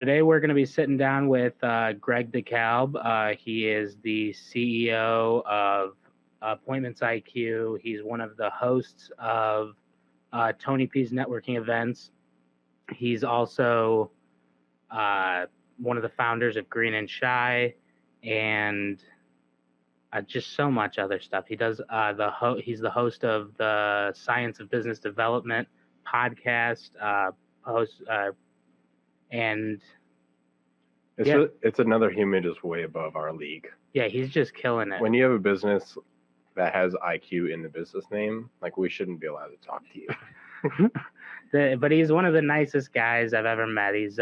Today we're going to be sitting down with Greg DeKalb. He is the CEO of AppointmentsIQ. He's one of the hosts of Tony P's networking events. He's also one of the founders of Green and Shy, and just so much other stuff. He does he's the host of the Science of Business Development podcast. And it's another human just way above our league. Yeah, he's just killing it. When you have a business that has IQ in the business name, like, we shouldn't be allowed to talk to you. But he's one of the nicest guys I've ever met. He's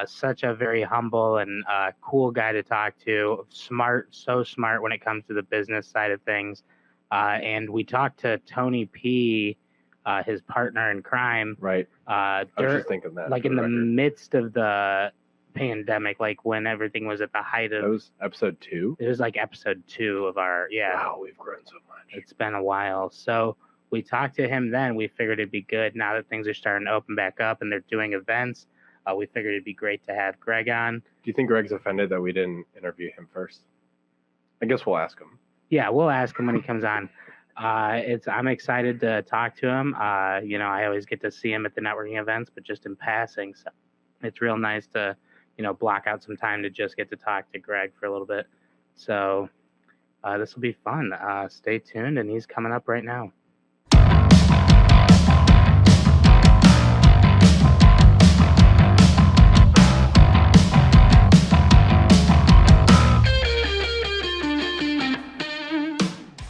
such a very humble and cool guy to talk to. So smart when it comes to the business side of things. And we talked to Tony P, his partner in crime. Right. I was just thinking that. Like in the midst of the pandemic, like when everything was at the height of. That was episode 2? It was like episode 2 of our, yeah. Wow, we've grown so much. It's been a while. So we talked to him then. We figured it'd be good now that things are starting to open back up and they're doing events. We figured it'd be great to have Greg on. Do you think Greg's offended that we didn't interview him first? I guess we'll ask him. Yeah, we'll ask him when he comes on. I'm excited to talk to him. I always get to see him at the networking events, but just in passing. So it's real nice to, block out some time to just get to talk to Greg for a little bit. So this will be fun. Stay tuned, and he's coming up right now.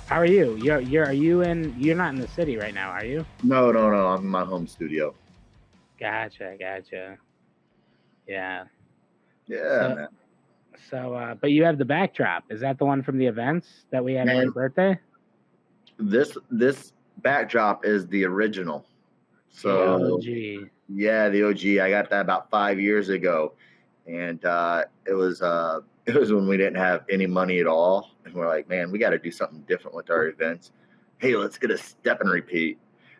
How are you? You're not in the city right now, are you? No. I'm in my home studio. Gotcha. Yeah. Yeah, man. So, but you have the backdrop. Is that the one from the events that we had on your birthday? This backdrop is the original. So, the OG. Yeah, the OG. I got that about 5 years ago, and it was when we didn't have any money at all, and we're like, man, we got to do something different with our events. Hey, let's get a step and repeat.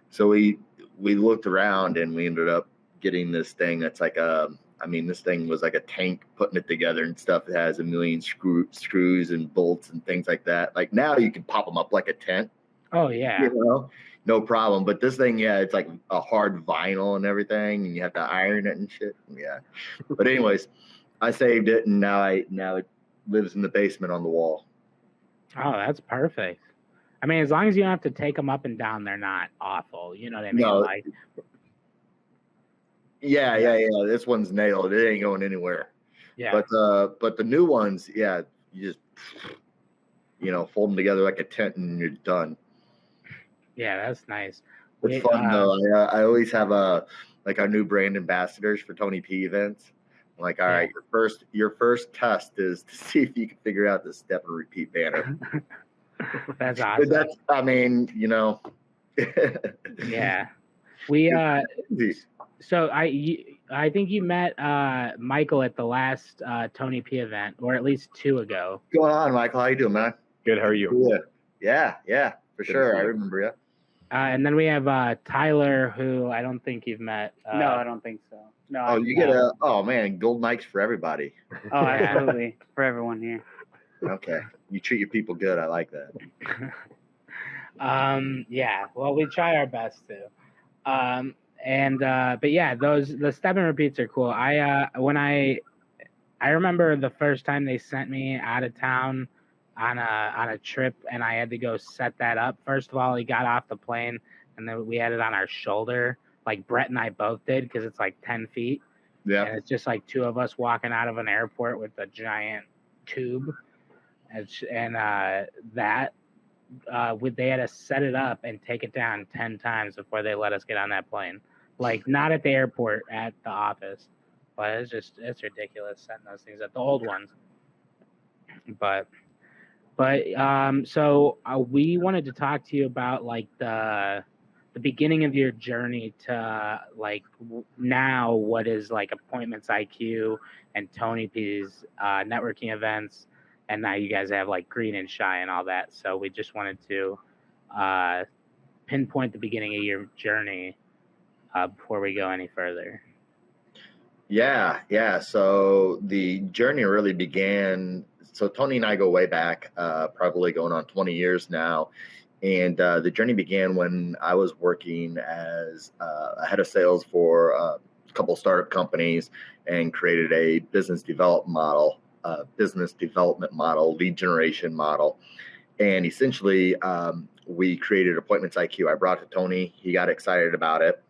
So we looked around, and we ended up getting this thing that's like this thing was like a tank, putting it together and stuff. It has a million screws and bolts and things like that. Like now you can pop them up like a tent. Oh, yeah. No problem. But this thing, yeah, it's like a hard vinyl and everything, and you have to iron it and shit. Yeah. But anyways, I saved it, and now it lives in the basement on the wall. Oh, that's perfect. I mean, as long as you don't have to take them up and down, they're not awful. You know what I mean? No. Yeah. This one's nailed. It ain't going anywhere. Yeah. But the new ones, yeah, you just fold them together like a tent and you're done. Yeah, that's nice. It's fun though. I always have our new brand ambassadors for Tony P events. I'm like, all right, your first test is to see if you can figure out the step and repeat banner. That's awesome. Yeah. We so I think you met Michael at the last Tony P event, or at least 2 ago. What's going on, Michael? How you doing, man? Good. How are you? Yeah, for sure. I remember you. And then we have Tyler, who I don't think you've met. No, I don't think so. No. Oh, you get gold mics for everybody. Oh, absolutely, for everyone here. Okay, you treat your people good. I like that. Yeah. Well, we try our best to. But yeah, the step and repeats are cool. I remember the first time they sent me out of town on a trip, and I had to go set that up. First of all, he got off the plane, and then we had it on our shoulder, like Brett and I both did, because it's like 10 feet. Yeah. And it's just like 2 of us walking out of an airport with a giant tube, they had to set it up and take it down 10 times before they let us get on that plane. Like, not at the airport, at the office. But it's ridiculous setting those things up, the old ones. So we wanted to talk to you about like the beginning of your journey to like now what is like AppointmentsIQ and Tony P's networking events, and now you guys have like Green and Shy and all that. So we just wanted to pinpoint the beginning of your journey before we go any further. Yeah. So the journey really began. So Tony and I go way back, probably going on 20 years now. And the journey began when I was working as a head of sales for a couple startup companies and created a business development model, lead generation model. And essentially, we created Appointments IQ. I brought it to Tony. He got excited about it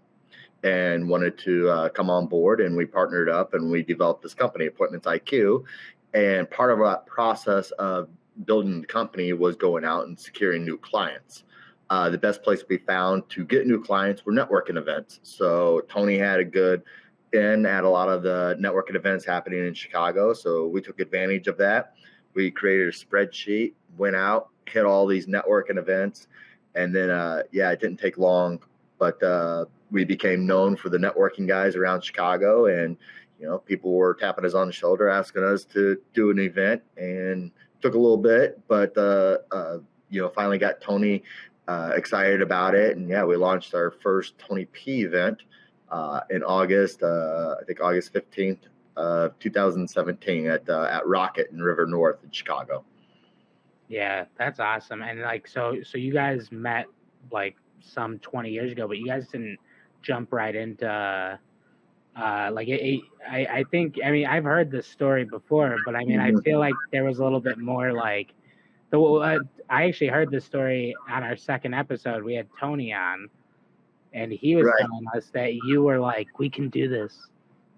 and wanted to come on board, and we partnered up and we developed this company, Appointments IQ. And part of that process of building the company was going out and securing new clients. The best place we found to get new clients were networking events. So Tony had a good in at a lot of the networking events happening in Chicago. So we took advantage of that. We created a spreadsheet, went out, hit all these networking events. And then, it didn't take long, but we became known for the networking guys around Chicago. And, people were tapping us on the shoulder, asking us to do an event, and took a little bit, but, finally got Tony excited about it. And we launched our first Tony P event in August, I think August 15th, 2017 at Rocket in River North in Chicago. Yeah, that's awesome. And like, so you guys met like some 20 years ago, but you guys didn't jump right into I think, I mean, I've heard this story before, but I mean, I feel like there was a little bit more like I actually heard this story on our second episode. We had Tony on, and he was telling us that you were like, we can do this.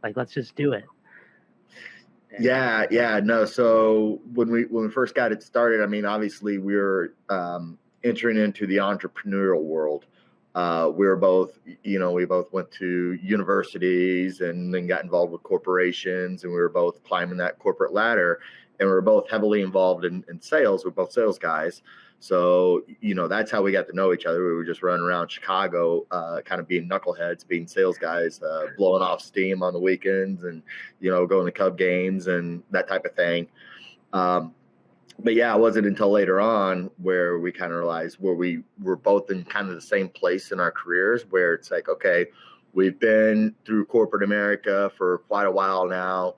Like, let's just do it. No. So when we first got it started, I mean, obviously we were entering into the entrepreneurial world. We were both, we both went to universities and then got involved with corporations, and we were both climbing that corporate ladder, and we were both heavily involved in sales. We're both sales guys. So, that's how we got to know each other. We were just running around Chicago, kind of being knuckleheads, being sales guys, blowing off steam on the weekends and, going to Cub games and that type of thing. But it wasn't until later on where we kind of realized where we were both in kind of the same place in our careers, where it's like, okay, we've been through corporate America for quite a while now.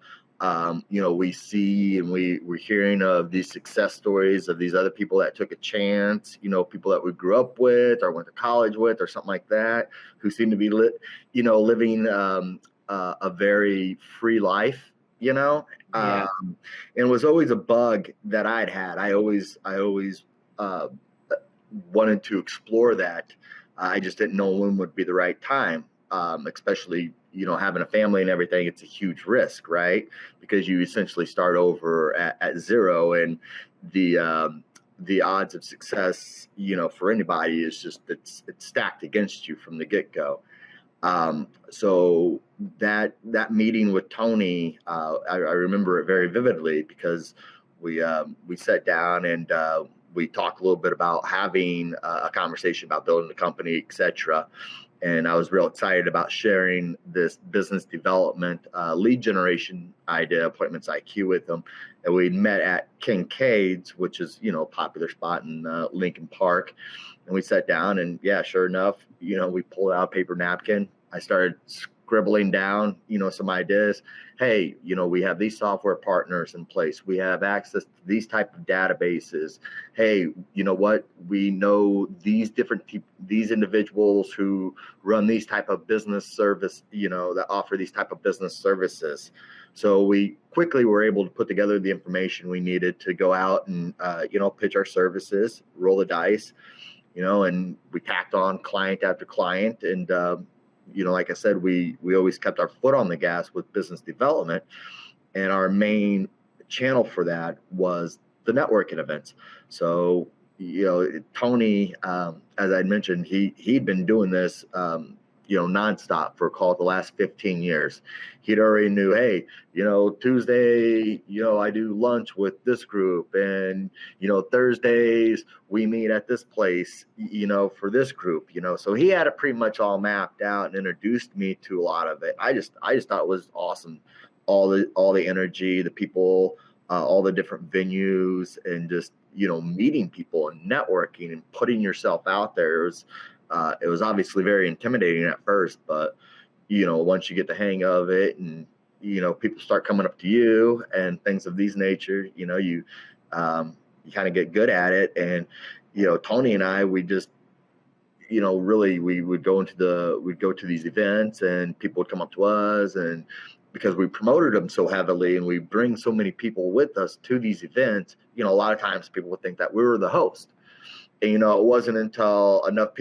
We see and we're hearing of these success stories of these other people that took a chance, people that we grew up with or went to college with or something like that, who seem to be living a very free life. And it was always a bug that I'd had. I always wanted to explore that. I just didn't know when would be the right time, especially, having a family and everything. It's a huge risk, right? Because you essentially start over at zero, and the odds of success, for anybody is just, it's stacked against you from the get-go. So that meeting with Tony, I remember it very vividly, because we sat down and we talked a little bit about having a conversation about building the company, etc. And I was real excited about sharing this business development lead generation idea, Appointments IQ, with him. And we met at Kincaid's, which is, a popular spot in Lincoln Park. And we sat down, and sure enough, we pulled out a paper napkin. I started scribbling down, some ideas. Hey, we have these software partners in place. We have access to these type of databases. Hey, you know what? We know these these individuals who run these type of business service, that offer these type of business services. So we quickly were able to put together the information we needed to go out and, pitch our services, roll the dice, and we tacked on client after client. And, like I said, we always kept our foot on the gas with business development. And our main channel for that was the networking events. So, Tony, as I mentioned, he'd been doing this, nonstop for the last 15 years. He'd already knew, hey, Tuesday, I do lunch with this group, and, Thursdays we meet at this place, for this group, so he had it pretty much all mapped out and introduced me to a lot of it. I just thought it was awesome. All the energy, the people, all the different venues, and just, meeting people and networking and putting yourself out there. It was obviously very intimidating at first, but once you get the hang of it and people start coming up to you and things of these nature, you kind of get good at it. And, Tony and I, we just, really, we would go to these events and people would come up to us, and because we promoted them so heavily and we bring so many people with us to these events, a lot of times people would think that we were the host. And, it wasn't until enough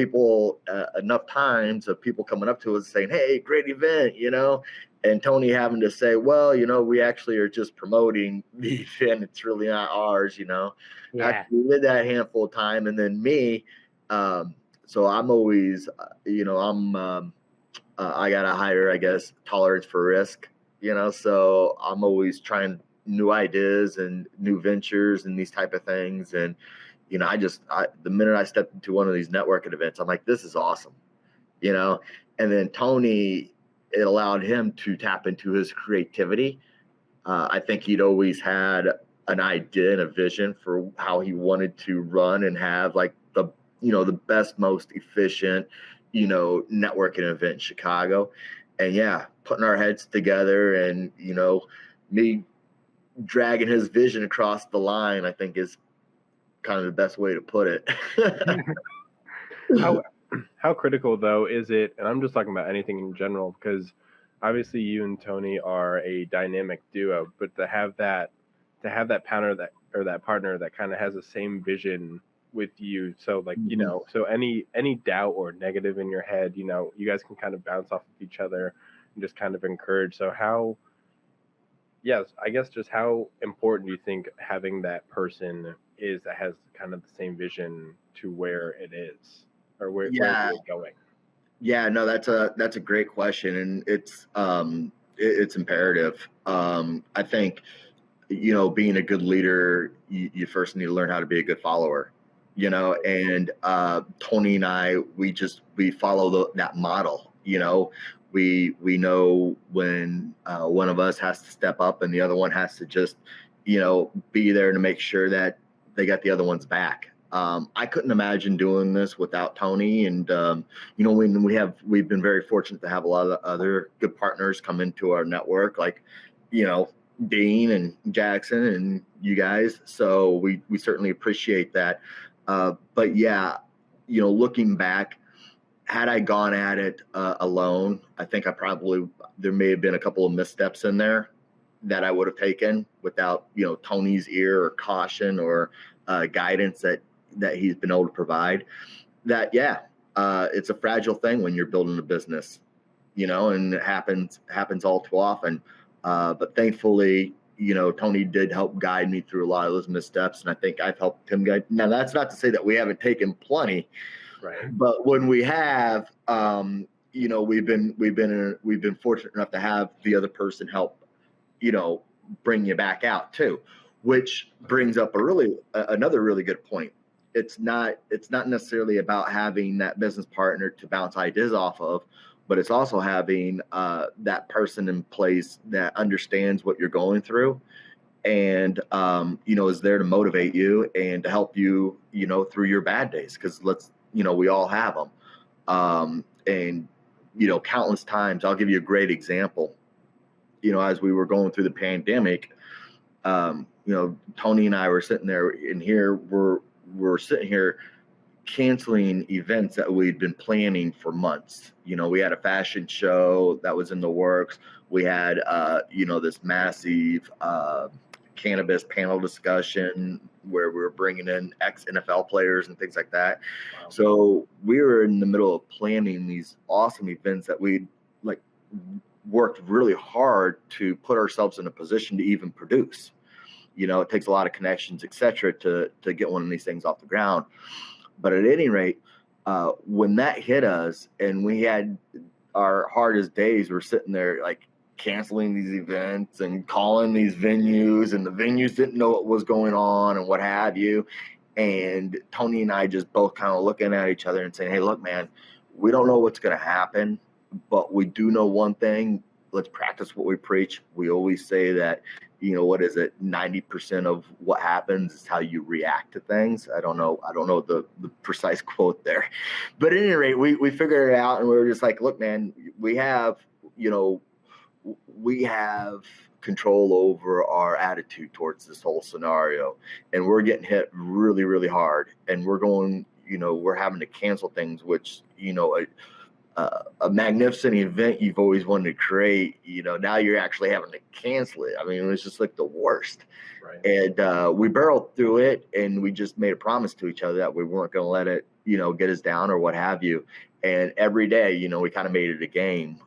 times of people coming up to us saying, hey, great event, and Tony having to say, well, we actually are just promoting the event. It's really not ours, Yeah. After we did that handful of time. And then me, so I'm always, I got a higher, I guess, tolerance for risk, so I'm always trying new ideas and new ventures and these type of things. And, the minute I stepped into one of these networking events, I'm like, this is awesome, and then Tony, it allowed him to tap into his creativity. I think he'd always had an idea and a vision for how he wanted to run and have like the best, most efficient, networking event in Chicago. And yeah, putting our heads together and, me dragging his vision across the line, I think is kind of the best way to put it. How critical though is it, and I'm just talking about anything in general, because obviously you and Tony are a dynamic duo, but to have that partner that kind of has the same vision with you, so like so any doubt or negative in your head, you guys can kind of bounce off of each other and just kind of encourage. So how important do you think having that person is that has kind of the same vision to where it is, or where it's going? Yeah, no, that's a great question, and it's imperative. I think, being a good leader, you first need to learn how to be a good follower, and Tony and I, we follow that model. We know when one of us has to step up and the other one has to just, be there to make sure that they got the other one's back. I couldn't imagine doing this without Tony. And, when we've been very fortunate to have a lot of other good partners come into our network, like, Dean and Jackson and you guys. So we certainly appreciate that. But yeah, looking back, had I gone at it alone, I think there may have been a couple of missteps in there that I would have taken without, Tony's ear or caution or guidance that he's been able to provide. That, it's a fragile thing when you're building a business, and it happens all too often. But thankfully, Tony did help guide me through a lot of those missteps, and I think I've helped him guide. Now, that's not to say that we haven't taken plenty, right? But when we have, we've been fortunate enough to have the other person help, bring you back out too, which brings up another really good point. It's not necessarily about having that business partner to bounce ideas off of, but it's also having that person in place that understands what you're going through and, is there to motivate you and to help you, through your bad days. Because we all have them. And, countless times, I'll give you a great example. As we were going through the pandemic, Tony and I were sitting there in here, we're sitting here canceling events that we'd been planning for months. We had a fashion show that was in the works. We had, this massive cannabis panel discussion where we were bringing in ex-NFL players and things like that. Wow. So we were in the middle of planning these awesome events that we worked really hard to put ourselves in a position to even produce. It takes a lot of connections, et cetera, to get one of these things off the ground. But at any rate, when that hit us and we had our hardest days, we're sitting there canceling these events and calling these venues, and the venues didn't know what was going on and what have you. And Tony and I just both kind of looking at each other and saying, hey, look, man, we don't know what's going to happen, but we do know one thing. Let's practice what we preach. We always say that, 90% of what happens is how you react to things. I don't know the precise quote there, but at any rate, we figured it out, and we were just like, look, man, we have, we have control over our attitude towards this whole scenario, and we're getting hit really, really hard, and we're having to cancel things, which, a magnificent event you've always wanted to create, now you're actually having to cancel it. I mean, it was just like the worst. Right. And we barreled through it, and we just made a promise to each other that we weren't going to let it, get us down or what have you. And every day, we kind of made it a game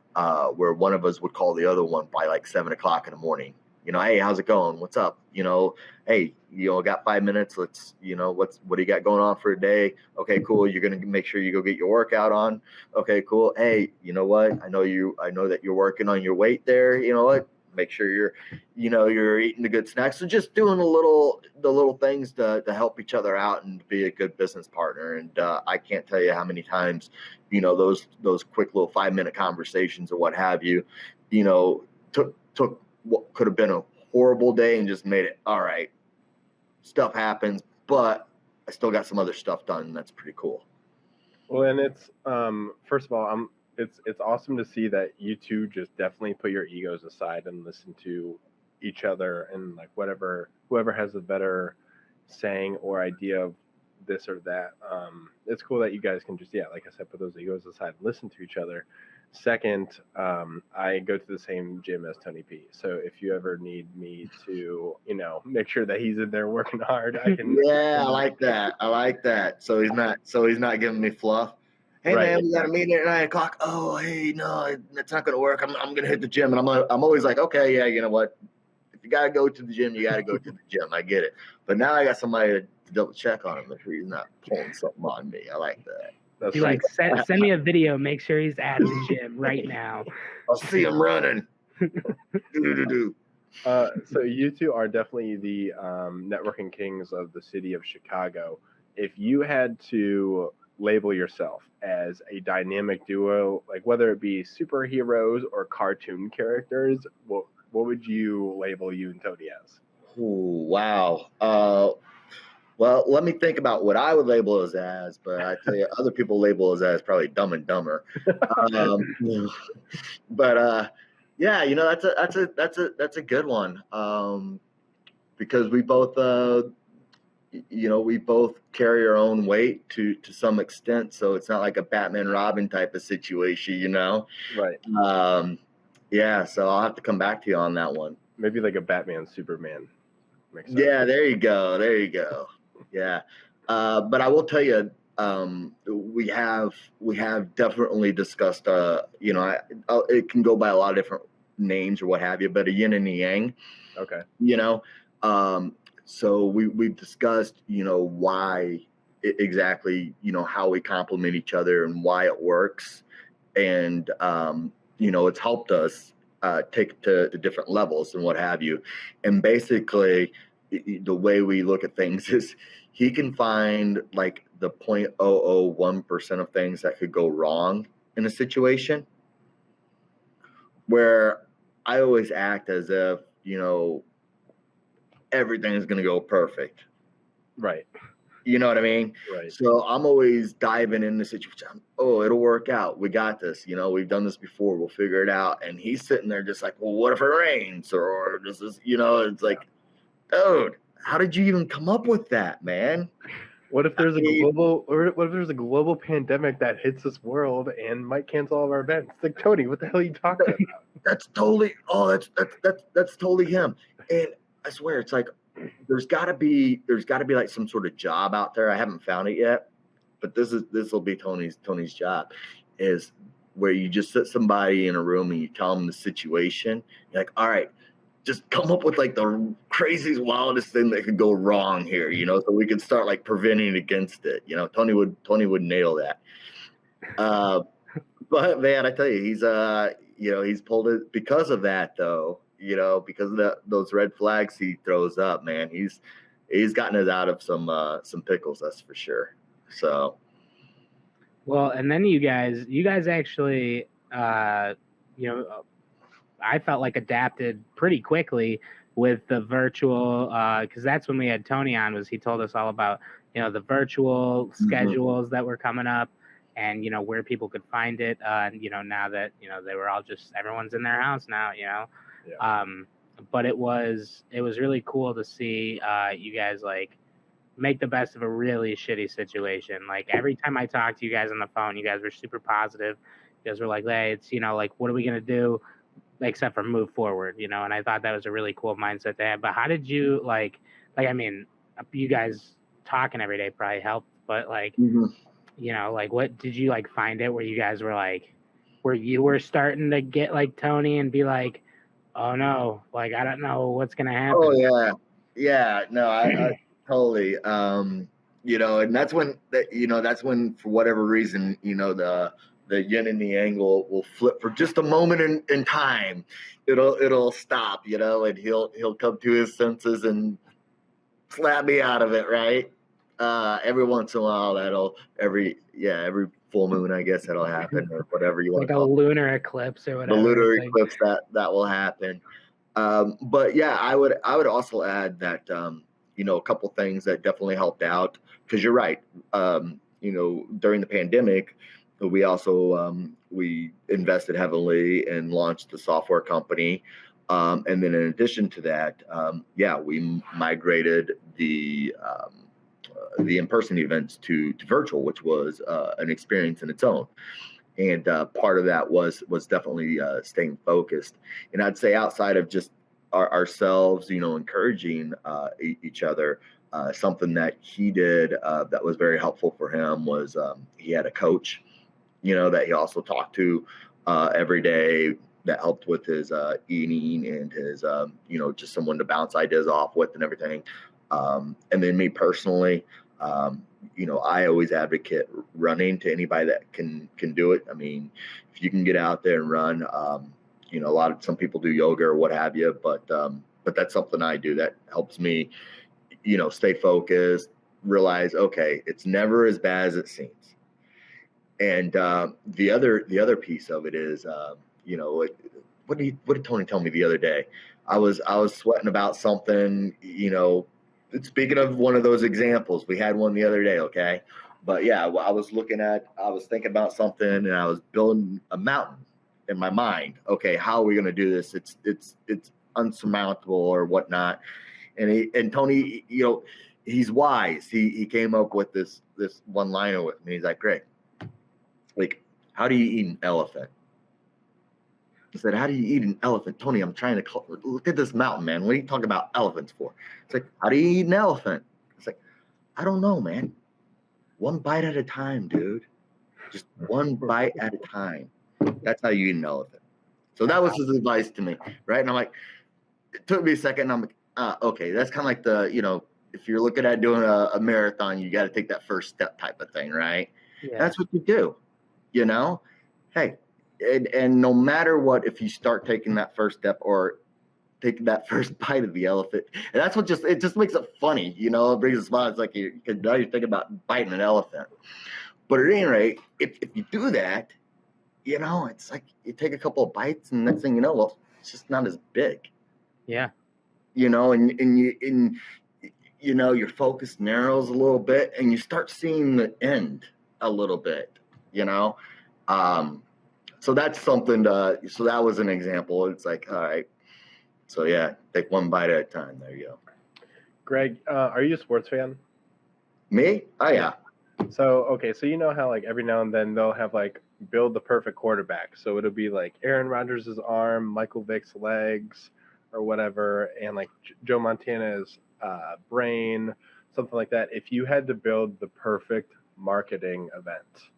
where one of us would call the other one by like 7:00 in the morning. Hey, how's it going? What's up? Hey, got 5 minutes. Let's, what do you got going on for a day? Okay, cool. You're going to make sure you go get your workout on. Okay, cool. Hey, you know what? I know that you're working on your weight there. You know what? Make sure you're eating the good snacks. So just doing the little things to help each other out and be a good business partner. And I can't tell you how many times, those quick little 5-minute conversations or what have you, took what could have been a horrible day and just made it all right. Stuff happens, but I still got some other stuff done. And that's pretty cool. Well, and it's first of all, it's awesome to see that you two just definitely put your egos aside and listen to each other, and like whoever has a better saying or idea of this or that. It's cool that you guys can just, like I said, put those egos aside and listen to each other. Second, I go to the same gym as Tony P. So if you ever need me to, make sure that he's in there working hard, I can. Yeah, I like that. So he's not giving me fluff. Hey, Right, man, we got a meeting at 9:00. Oh, hey, no, it's not going to work. I'm going to hit the gym. And I'm always like, okay, yeah, you know what? If you got to go to the gym, you got to go to the gym. I get it. But now I got somebody to double check on him, make sure he's not pulling something on me. I like that. That's Be like, send me a video. Make sure he's at the gym right now. I'll see him running. So you two are definitely the networking kings of the city of Chicago. If you had to label yourself as a dynamic duo, like whether it be superheroes or cartoon characters, what would you label you and Tony as? Ooh, wow. Well, let me think about what I would label us as, but I tell you, other people label us as probably Dumb and Dumber. But yeah, that's a good one, because we both we both carry our own weight to some extent, so it's not like a Batman Robin type of situation, Right. Yeah, so I'll have to come back to you on that one. Maybe like a Batman Superman. Makes sense. Yeah, there you go. Yeah, but I will tell you, we have definitely discussed. It can go by a lot of different names or what have you, but a yin and a yang. Okay. So we've discussed, why exactly, how we complement each other and why it works, and it's helped us take it to different levels and what have you, and basically, the way we look at things is he can find like the 0.001% of things that could go wrong in a situation, where I always act as if, everything is going to go perfect. Right. You know what I mean? Right. So I'm always diving in the situation. Oh, it'll work out. We got this. We've done this before. We'll figure it out. And he's sitting there just like, well, what if it rains? Or this is, it's like, dude, how did you even come up with that, man? What if there's a global pandemic that hits this world and might cancel all of our events? It's like, Tony, what the hell are you talking about? That's totally that's totally him. And I swear, it's like there's gotta be like some sort of job out there. I haven't found it yet, but this will be Tony's job, is where you just sit somebody in a room and you tell them the situation. You're like, all right, just come up with like the craziest, wildest thing that could go wrong here, so we can start like preventing against it. Tony would nail that. But man, I tell you, he's pulled it because of that, though. Because of those red flags he throws up, man. He's gotten us out of some pickles, that's for sure. So. Well, and then you guys actually, I felt like adapted pretty quickly with the virtual, because that's when we had Tony on. He told us all about the virtual schedules that were coming up, and where people could find it. And now that they were all everyone's in their house now. Yeah. But it was really cool to see you guys like make the best of a really shitty situation. Like every time I talked to you guys on the phone, you guys were super positive. You guys were like, hey, it's like, what are we gonna do except for move forward? And I thought that was a really cool mindset to have. But how did you like I mean, you guys talking every day probably helped, but like like what did you like find it where you guys were like where you were starting to get like Tony and be like, oh no, like I don't know what's gonna happen. Oh yeah, no, I totally. And that's when that's when for whatever reason, the yin and the angle will flip for just a moment in time. It'll stop, and he'll come to his senses and slap me out of it, right? Every once in a while, every full moon, I guess that'll happen, or whatever you want to call it. Like a lunar eclipse or whatever. The lunar eclipse that will happen. But yeah, I would also add that a couple things that definitely helped out, because you're right. During the pandemic, we also we invested heavily and launched the software company. And then in addition to that, we migrated the in-person events to virtual, which was an experience in its own. And part of that was definitely staying focused. And I'd say outside of just ourselves, encouraging each other, something that he did that was very helpful for him was he had a coach, that he also talked to every day, that helped with his eating and his, just someone to bounce ideas off with and everything. And then me personally, I always advocate running to anybody that can do it. I mean, if you can get out there and run, some people do yoga or what have you, but that's something I do that helps me, stay focused, realize, okay, it's never as bad as it seems. And the other piece of it is, what did Tony tell me the other day? I was sweating about something, speaking of one of those examples, we had one the other day, okay? But yeah, I was thinking about something, and I was building a mountain in my mind. Okay, how are we going to do this? It's unsurmountable or whatnot. And Tony, he's wise. He came up with this one liner with me. He's like, Greg, like, how do you eat an elephant? I said, how do you eat an elephant? Tony, I'm trying to look at this mountain, man. What are you talking about elephants for? It's like, how do you eat an elephant? It's like, I don't know, man. One bite at a time, dude. Just one bite at a time. That's how you eat an elephant. So that was his advice to me, right? And I'm like, it took me a second. And I'm like, okay, that's kind of like the, if you're looking at doing a marathon, you got to take that first step type of thing, right? Yeah. That's what you do, Hey, and no matter what, if you start taking that first step or taking that first bite of the elephant, and that's what it just makes it funny, it brings a smile. It's like now you're thinking about biting an elephant. But at any rate, if you do that, it's like you take a couple of bites, and next thing you know, well, it's just not as big. Yeah. And your focus narrows a little bit, and you start seeing the end a little bit, So that's something so that was an example. It's like, all right, so yeah, take one bite at a time. There you go. Greg, are you a sports fan? Me? Oh yeah. So, okay, so how like every now and then they'll have like build the perfect quarterback. So it'll be like Aaron Rodgers' arm, Michael Vick's legs, or whatever, and like Joe Montana's brain, something like that. If you had to build the perfect marketing event,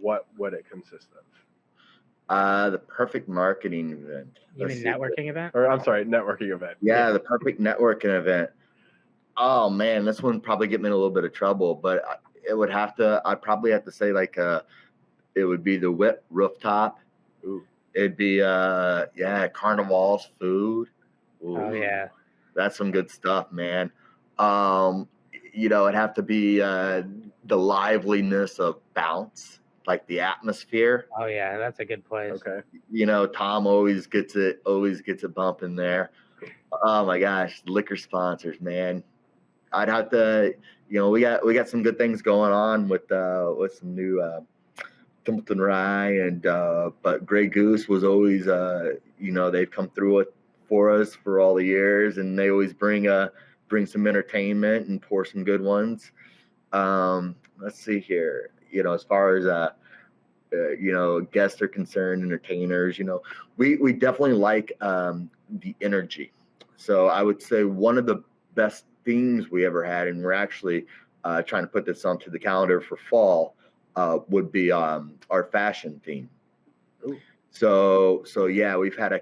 what would it consist of? The perfect marketing event. You mean networking event? Or I'm sorry, networking event. Yeah, the perfect networking event. Oh man, this one probably get me in a little bit of trouble, but I'd probably have to say like it would be the WIP rooftop. Ooh. It'd be Carnival's food. Ooh, oh yeah. That's some good stuff, man. It'd have to be the liveliness of Bounce, like the atmosphere. Oh yeah, that's a good place. Okay. Tom always gets it bumping there. Oh my gosh, liquor sponsors, man. I'd have to, we got some good things going on with some new Templeton Rye, and but Grey Goose was always they've come through it for us for all the years, and they always bring some entertainment and pour some good ones. Let's see here. As far as guests are concerned, entertainers, we definitely like the energy. So I would say one of the best themes we ever had, and we're actually trying to put this onto the calendar for fall, would be our fashion theme. Ooh. So yeah, we've had a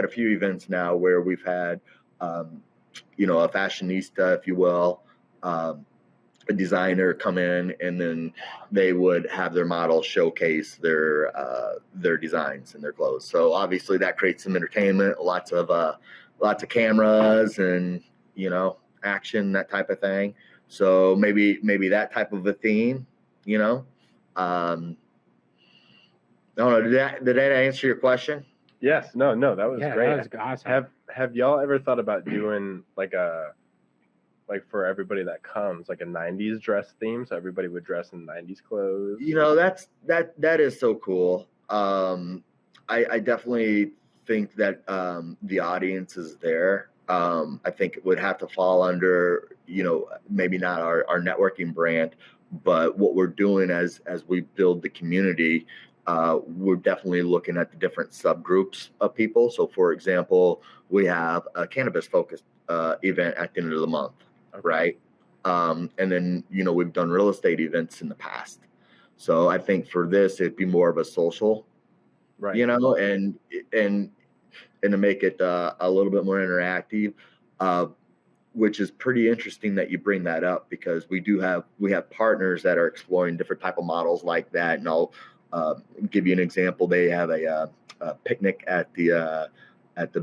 few events now where we've had a fashionista, if you will, a designer come in, and then they would have their models showcase their designs and their clothes. So obviously that creates some entertainment, lots of cameras and action, that type of thing. So maybe that type of a theme, I don't know. Did that answer your question? Yes. No, that was great. That was awesome. Have y'all ever thought about doing like for everybody that comes, like a 90s dress theme, so everybody would dress in 90s clothes? That is so cool. I definitely think that the audience is there. I think it would have to fall under, maybe not our networking brand, but what we're doing as we build the community. We're definitely looking at the different subgroups of people. So, for example, we have a cannabis-focused event at the end of the month, okay, right? And then, we've done real estate events in the past. So I think for this, it'd be more of a social, right? And to make it a little bit more interactive, which is pretty interesting that you bring that up, because we have partners that are exploring different type of models like that. And I'll give you an example. They have a picnic at the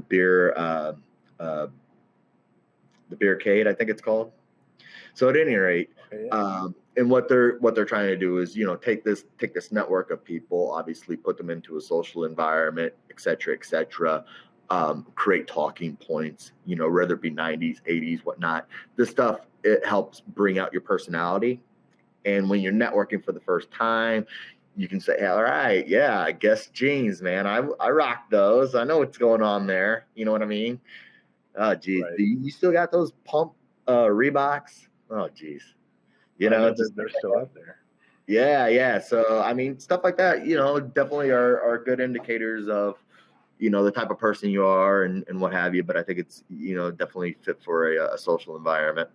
beer the beercade, I think it's called. So at any rate, and what they're trying to do is take this network of people, obviously put them into a social environment, et cetera, create talking points, whether it be 90s, 80s, whatnot. This stuff, it helps bring out your personality. And when you're networking for the first time, you can say, all right, yeah, I guess jeans, man. I rock those. I know what's going on there. You know what I mean? Oh, geez. Right. You still got those pump Reeboks? Oh, geez. They're still out there. Yeah. So, I mean, stuff like that, definitely are good indicators of, the type of person you are and what have you. But I think it's, definitely fit for a social environment.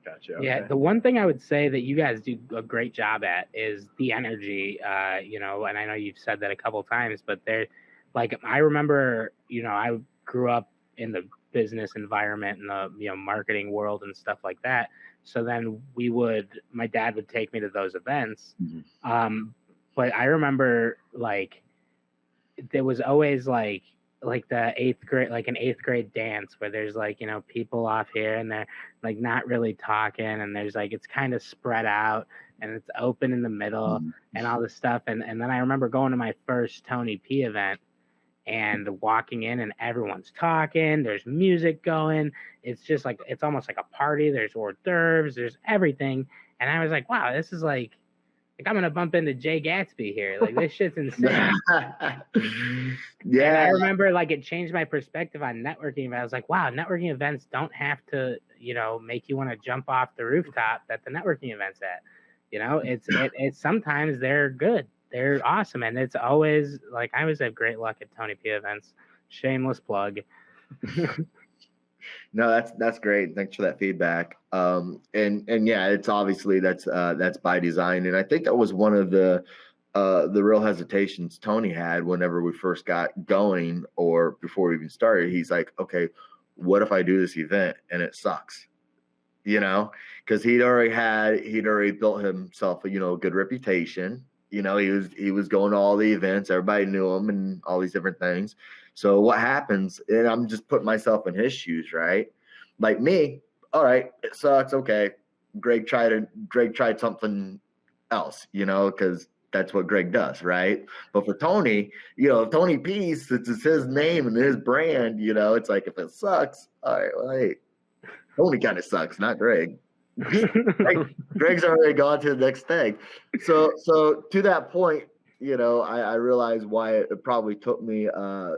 Gotcha. Yeah, okay. The one thing I would say that you guys do a great job at is the energy, and I know you've said that a couple of times, but I remember, I grew up in the business environment and the, marketing world and stuff like that. So then my dad would take me to those events. Mm-hmm. But I remember there was always like the eighth grade, like an eighth grade dance where there's people off here and they're not really talking, and there's it's kind of spread out and it's open in the middle, mm-hmm, and all this stuff. And then I remember going to my first Tony P event and walking in and everyone's talking, there's music going. It's just it's almost like a party. There's hors d'oeuvres, there's everything. And I was like, wow, this is I'm gonna bump into Jay Gatsby here. This shit's insane. Yeah. And I remember it changed my perspective on networking. But I was like, wow, networking events don't have to, make you want to jump off the rooftop that the networking event's at. It's sometimes they're good. They're awesome. And it's always I always have great luck at Tony P events. Shameless plug. No, that's great. Thanks for that feedback. And yeah, it's obviously that's by design. And I think that was one of the real hesitations Tony had whenever we first got going, or before we even started. He's like, okay, what if I do this event and it sucks? Because he'd already built himself a good reputation. He was going to all the events, everybody knew him and all these different things. So what happens, and I'm just putting myself in his shoes, right? Like me, all right, it sucks, okay. Greg tried something else, because that's what Greg does, right? But for Tony, Tony P, since it's his name and his brand, it's if it sucks, all right, well, hey, Tony kind of sucks, not Greg. Greg's already gone to the next thing. So to that point, I realized why it probably took me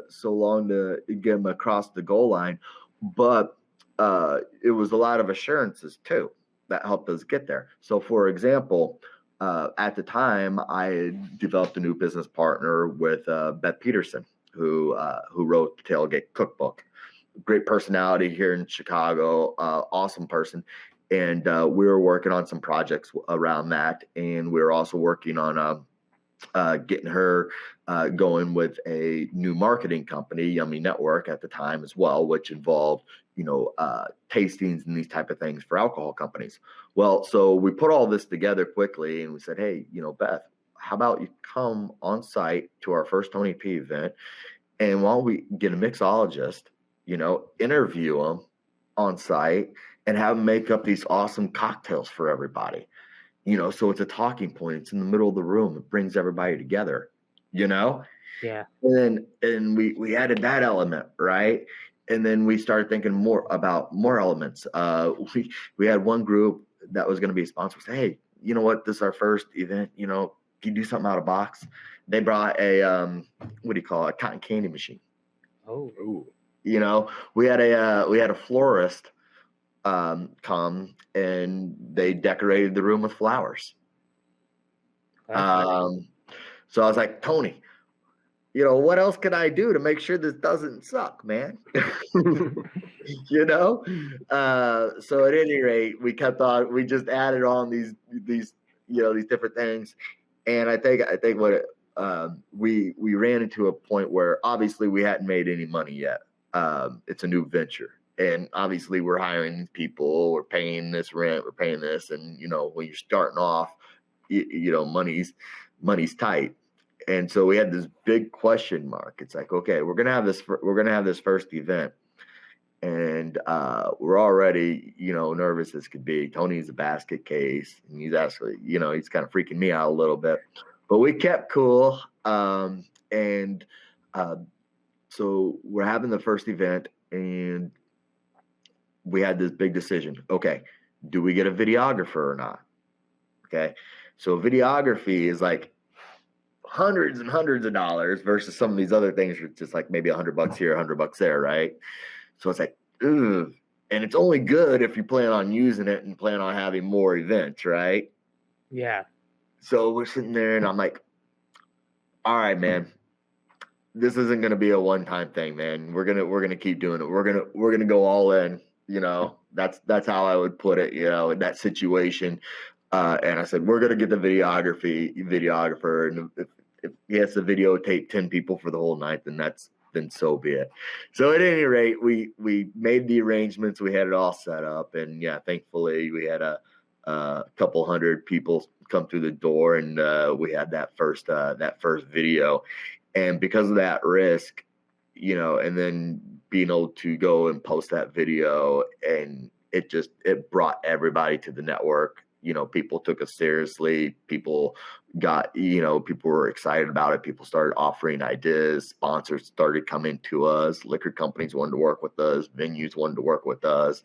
so long to get him across the goal line, but it was a lot of assurances too that helped us get there. So, for example, at the time, I had developed a new business partner with Beth Peterson, who wrote the Tailgate Cookbook. Great personality here in Chicago, awesome person. And we were working on some projects around that. And we were also working on getting her going with a new marketing company, Yummy Network at the time as well, which involved, tastings and these type of things for alcohol companies. Well, so we put all this together quickly and we said, hey, Beth, how about you come on site to our first Tony P event, and while we get a mixologist, interview them on site and have them make up these awesome cocktails for everybody. So it's a talking point. It's in the middle of the room. It brings everybody together, Yeah. And we added that element, right? And then we started thinking more about more elements. We had one group that was going to be a sponsor. Say, hey, you know what? This is our first event. Can you do something out of box? They brought a a cotton candy machine. Oh. We had a florist come, and they decorated the room with flowers. So I was like, Tony, what else can I do to make sure this doesn't suck, man? So at any rate, we kept on. We just added on these different things, and I think what we ran into a point where obviously we hadn't made any money yet. It's a new venture. And obviously we're hiring people, we're paying this rent, we're paying this. And, when you're starting off, money's tight. And so we had this big question mark. It's like, okay, we're going to have this first event. And we're already, nervous as could be. Tony's a basket case. And he's actually, he's kind of freaking me out a little bit. But we kept cool. So we're having the first event, and we had this big decision. Okay, do we get a videographer or not? Okay, so videography is like hundreds and hundreds of dollars versus some of these other things are just like maybe $100 here, $100 there, right? So it's like, ugh. And it's only good if you plan on using it and plan on having more events, right? Yeah. So we're sitting there, and I'm like, all right, man, this isn't gonna be a one-time thing, man. We're gonna keep doing it. We're gonna go all in. That's how I would put it, in that situation. And I said, we're going to get the videographer. And if he has to videotape 10 people for the whole night, then so be it. So at any rate, we made the arrangements. We had it all set up. And yeah, thankfully we had a couple hundred people come through the door, and we had that first video. And because of that risk, and then being able to go and post that video, and it brought everybody to the network. People took us seriously. People were excited about it. People started offering ideas. Sponsors started coming to us. Liquor companies wanted to work with us. Venues wanted to work with us.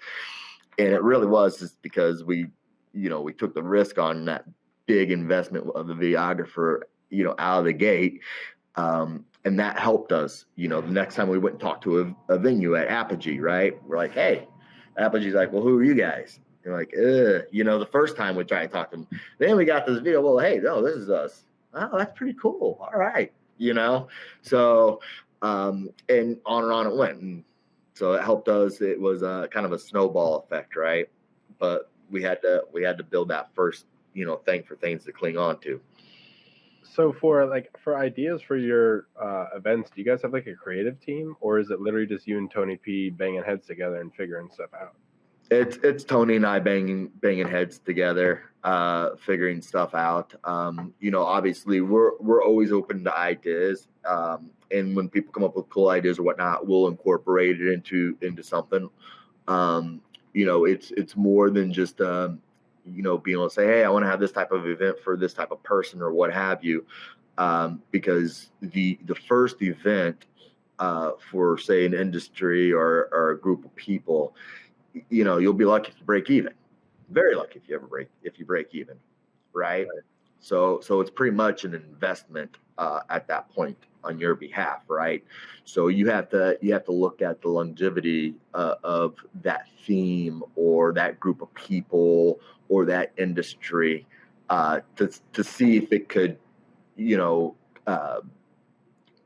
And it really was just because we took the risk on that big investment of the videographer, out of the gate. And that helped us. The next time we went and talked to a venue at Apogee, right? We're like, hey, Apogee's like, well, who are you guys? You're like, the first time we tried to talk to them. Then we got this video. Well, hey, no, this is us. Oh, that's pretty cool. All right. So, and on it went. And so it helped us. It was kind of a snowball effect, right? But we had to build that first, thing for things to cling on to. So for ideas for your events, do you guys have like a creative team, or is it literally just you and Tony P banging heads together and figuring stuff out? It's Tony and I banging heads together, figuring stuff out. Obviously we're always open to ideas. And when people come up with cool ideas or whatnot, we'll incorporate it into something. It's more than just being able to say, hey, I want to have this type of event for this type of person or what have you. Because the first event for say an industry or a group of people, you'll be lucky to break even. Very lucky if you break even, right? So it's pretty much an investment at that point on your behalf, right? So you have to look at the longevity of that theme or that group of people or that industry to see if it could,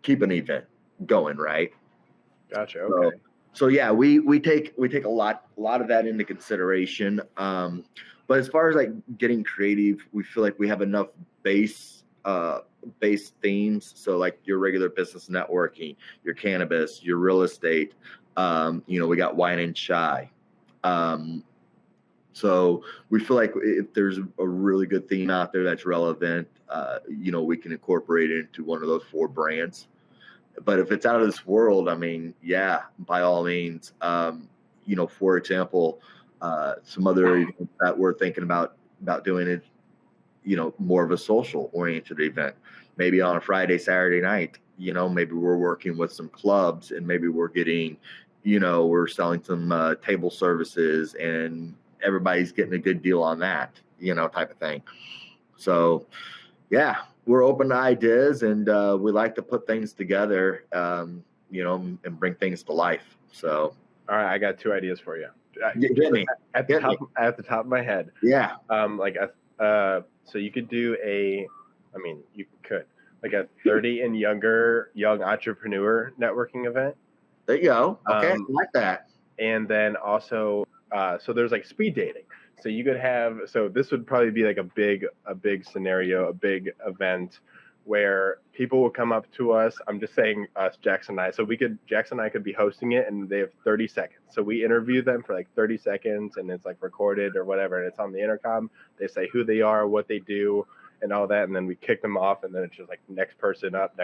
keep an event going, right? Gotcha. Okay. So yeah, we take a lot of that into consideration. But as far as like getting creative, we feel like we have enough base themes. So like your regular business networking, your cannabis, your real estate. We got wine and chai. So we feel like if there's a really good theme out there that's relevant, we can incorporate it into one of those 4 brands. But if it's out of this world, I mean, yeah, by all means. For example, some other events that we're thinking about doing it, more of a social oriented event, maybe on a Friday, Saturday night. Maybe we're working with some clubs and maybe we're getting, we're selling some table services and everybody's getting a good deal on that, type of thing. So, yeah, we're open to ideas and we like to put things together, and bring things to life. So, all right, I got 2 ideas for you. Get me. At the top of my head. Yeah. So you could do you could like a 30 and younger young entrepreneur networking event. There you go. Okay, I like that. And then also, so there's like speed dating. So you could have, so this would probably be like a big scenario, a big event where people will come up to us. I'm just saying us, Jackson and I. So Jackson and I could be hosting it and they have 30 seconds. So we interview them for like 30 seconds and it's like recorded or whatever. And it's on the intercom. They say who they are, what they do and all that. And then we kick them off and then it's just like next person up.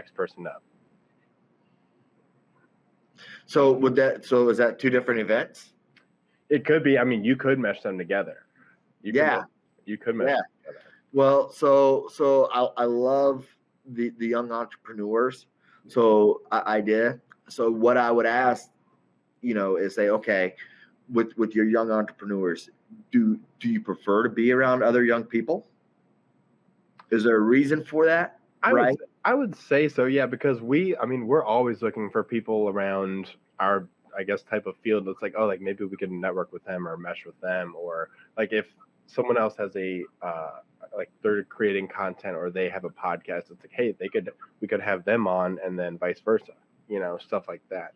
So is that 2 different events? It could be. I mean, you could mesh them together. You could mesh them together. Well, so I love the young entrepreneurs. So idea. So what I would ask, is say, okay, with your young entrepreneurs, do you prefer to be around other young people? Is there a reason for that? I would say so, yeah, because we're always looking for people around our, I guess, type of field. It's like, oh, like maybe we can network with them or mesh with them, or like if someone else has like they're creating content or they have a podcast, it's like, hey, we could have them on, and then vice versa, stuff like that.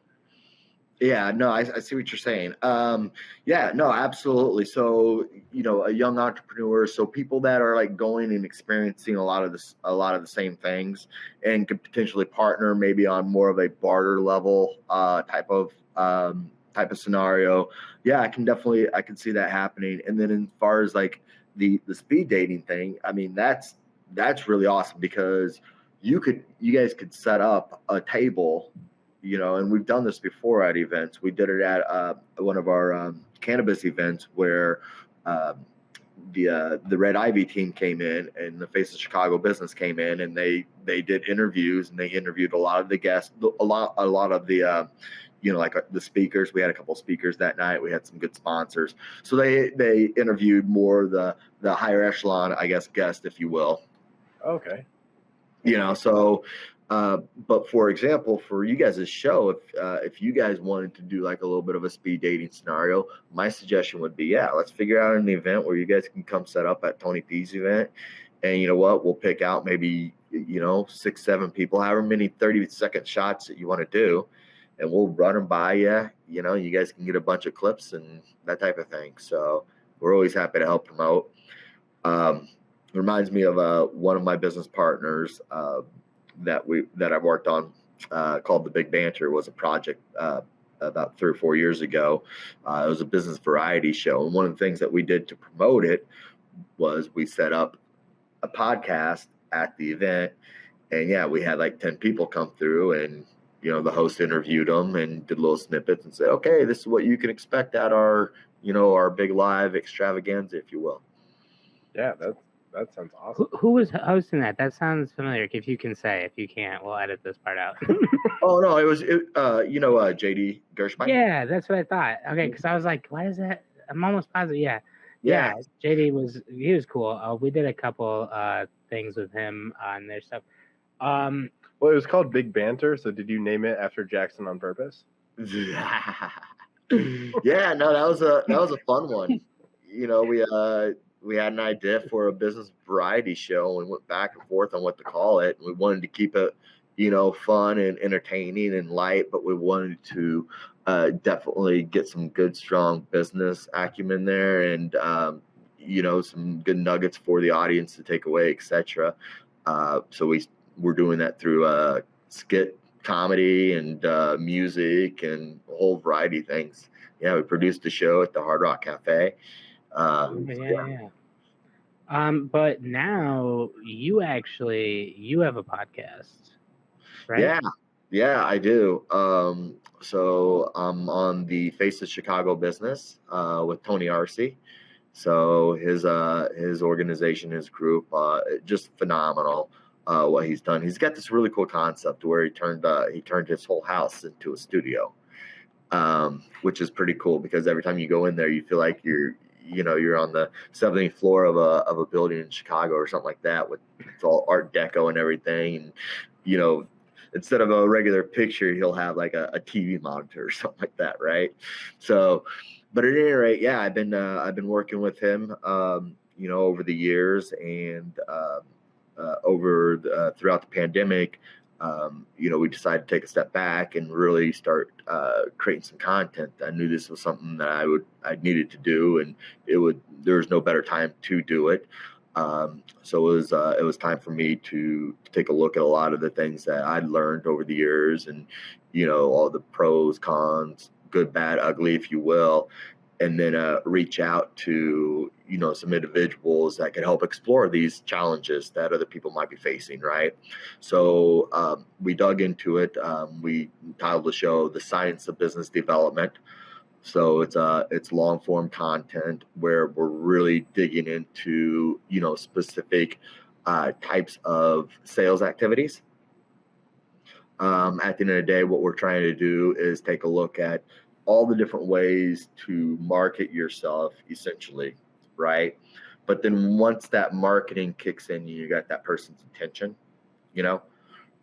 Yeah, no, I see what you're saying. Yeah, no, absolutely. So, a young entrepreneur, so people that are like going and experiencing a lot of the same things and could potentially partner maybe on more of a barter level type of scenario. Yeah, I can see that happening. And then as far as like the speed dating thing, I mean, that's really awesome because you guys could set up a table, and we've done this before at events. We did it at one of our cannabis events where the Red Ivy team came in and the Face of Chicago Business came in and they did interviews and they interviewed a lot of the guests, a lot of the like the speakers. We had a couple of speakers that night. We had some good sponsors. So they interviewed more the higher echelon, I guess, guest, if you will. Okay. So but for example, for you guys' show, if you guys wanted to do like a little bit of a speed dating scenario, my suggestion would be, yeah, let's figure out an event where you guys can come set up at Tony P's event. And you know what? We'll pick out maybe, 6, 7 people, however many 30-second shots that you want to do. And we'll run them by you. You guys can get a bunch of clips and that type of thing. So we're always happy to help promote. Reminds me of one of my business partners that I've worked on called The Big Banter. It was a project about 3 or 4 years ago. It was a business variety show. And one of the things that we did to promote it was we set up a podcast at the event. And yeah, we had like 10 people come through and the host interviewed them and did little snippets and said, okay, this is what you can expect at our big live extravaganza, if you will. Yeah, that sounds awesome. Who was hosting that? That sounds familiar. If you can say, if you can't, we'll edit this part out. Oh no, it was JD Gershman. Yeah, that's what I thought. Okay, because I was like, why is that? I'm almost positive. Yeah. Yeah, JD was cool. We did a couple things with him on their stuff. Well, it was called Big Banter. So did you name it after Jackson on purpose? Yeah, no, that was a fun one. We had an idea for a business variety show and went back and forth on what to call it. We wanted to keep it, fun and entertaining and light, but we wanted to definitely get some good, strong business acumen there, and some good nuggets for the audience to take away, etc. So we're doing that through skit comedy and music and a whole variety of things. Yeah, we produced a show at the Hard Rock Cafe. Yeah. But now you have a podcast, right? Yeah, I do. So I'm on the Face of Chicago Business with Tony Arce. So his organization, his group, just phenomenal. What he's done. He's got this really cool concept where he turned his whole house into a studio, which is pretty cool because every time you go in there, you feel like you're on the 70th floor of a building in Chicago or something like that, with it's all Art Deco and everything. And instead of a regular picture, he'll have like a TV monitor or something like that, right? So, but at any rate, yeah, I've been working with him, over the years, and throughout the pandemic, we decided to take a step back and really start creating some content. I knew this was something that I needed to do, and there was no better time to do it. So it was time for me to take a look at a lot of the things that I'd learned over the years, and all the pros, cons, good, bad, ugly, if you will, and then reach out to some individuals that could help explore these challenges that other people might be facing, right? So we dug into it. We titled the show "The Science of Business Development." So it's long form content where we're really digging into specific types of sales activities. At the end of the day, what we're trying to do is take a look at all the different ways to market yourself, essentially, right? But then once that marketing kicks in, you got that person's attention,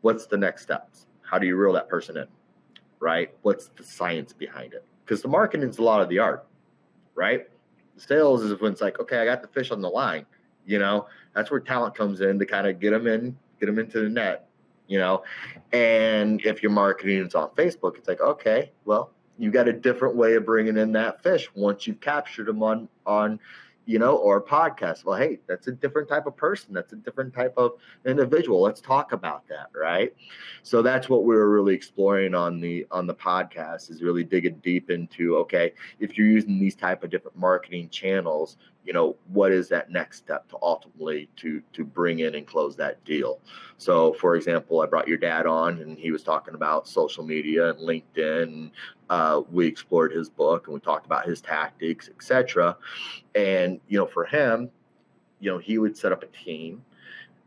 what's the next steps? How do you reel that person in, right? What's the science behind it? Because the marketing is a lot of the art, right? The sales is when it's like, okay, I got the fish on the line, that's where talent comes in to kind of get them into the net, and if your marketing is on Facebook, it's like, okay, well, you got a different way of bringing in that fish once you've captured them on or a podcast. Well, hey, that's a different type of person. That's a different type of individual. Let's talk about that, right? So that's what we're really exploring on the podcast, is really digging deep into, okay, if you're using these type of different marketing channels, what is that next step to ultimately to bring in and close that deal? So, for example, I brought your dad on, and he was talking about social media and LinkedIn. We explored his book, and we talked about his tactics, etc. And for him, he would set up a team,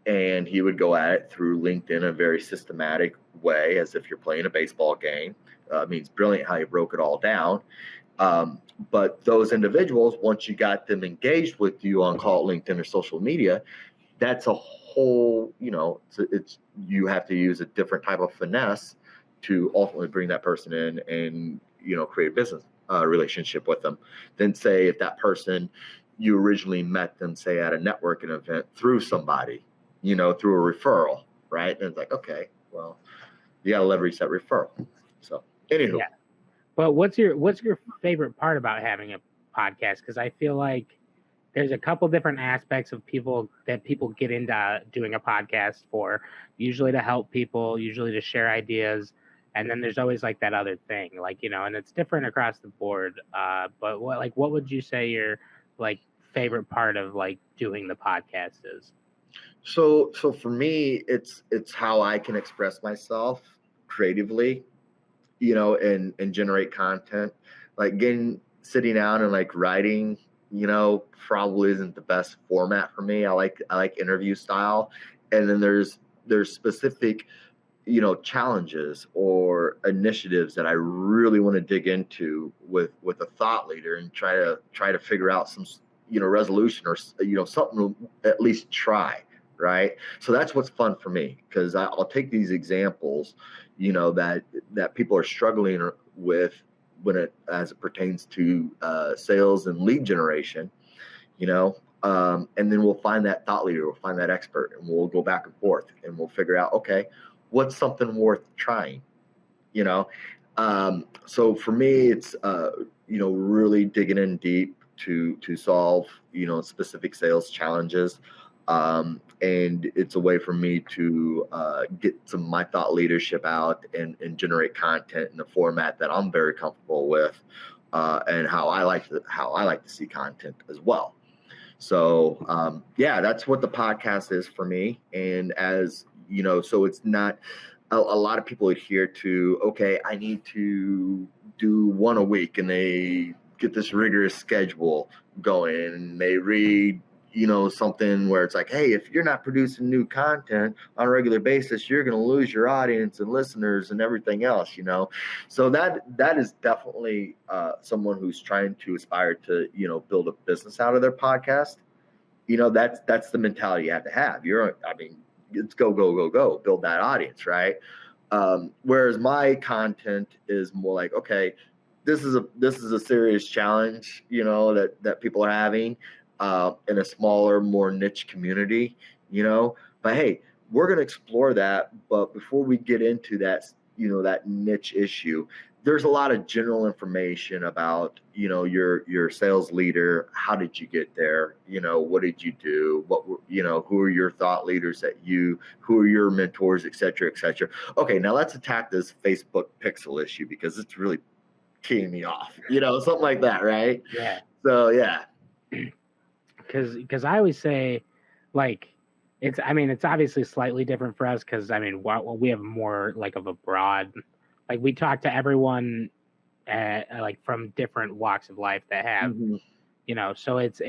and he would go at it through LinkedIn in a very systematic way, as if you're playing a baseball game. I mean, it's brilliant how you broke it all down. But those individuals, once you got them engaged with you on, call it LinkedIn or social media, that's a whole, it's you have to use a different type of finesse to ultimately bring that person in and, create a business relationship with them. Then say if that person, you originally met them, say at a networking event through somebody, through a referral, right? And it's like, okay, well, you got to leverage that referral. So anywho. Yeah. But what's your favorite part about having a podcast? Because I feel like there's a couple different aspects of people get into doing a podcast for, usually to help people, usually to share ideas. And then there's always like that other thing, like, and it's different across the board. But what would you say your like favorite part of like doing the podcast is? So for me, it's how I can express myself creatively, and generate content. Like sitting down and like writing, probably isn't the best format for me. I like interview style. And then there's specific, challenges or initiatives that I really want to dig into with a thought leader and try to figure out some resolution or, something to at least try. Right. So that's what's fun for me, because I'll take these examples, that people are struggling with as it pertains to sales and lead generation, and then we'll find that thought leader, we'll find that expert, and we'll go back and forth, and we'll figure out, okay, what's something worth trying, so for me, it's, really digging in deep to solve, specific sales challenges. And it's a way for me to get some of my thought leadership out and generate content in a format that I'm very comfortable with, and how I like to see content as well. So that's what the podcast is for me. And as so it's not a lot of people adhere to, okay, I need to do one a week, and they get this rigorous schedule going, and they read something where it's like, hey, if you're not producing new content on a regular basis, you're going to lose your audience and listeners and everything else, So that is definitely someone who's trying to aspire to, build a business out of their podcast. That's the mentality you have to have. It's go, build that audience, right? Whereas my content is more like, okay, this is a serious challenge, that people are having. In a smaller, more niche community, but hey, we're going to explore that. But before we get into that, that niche issue, there's a lot of general information about, your sales leader. How did you get there? What did you do? Who are your thought leaders who are your mentors, et cetera, et cetera. Okay, now let's attack this Facebook pixel issue, because it's really teeing me off, something like that, right? Yeah. So, yeah. Because I always say, like, it's obviously slightly different for us, because we have more like of a broad, like, we talk to everyone like from different walks of life that have, so it's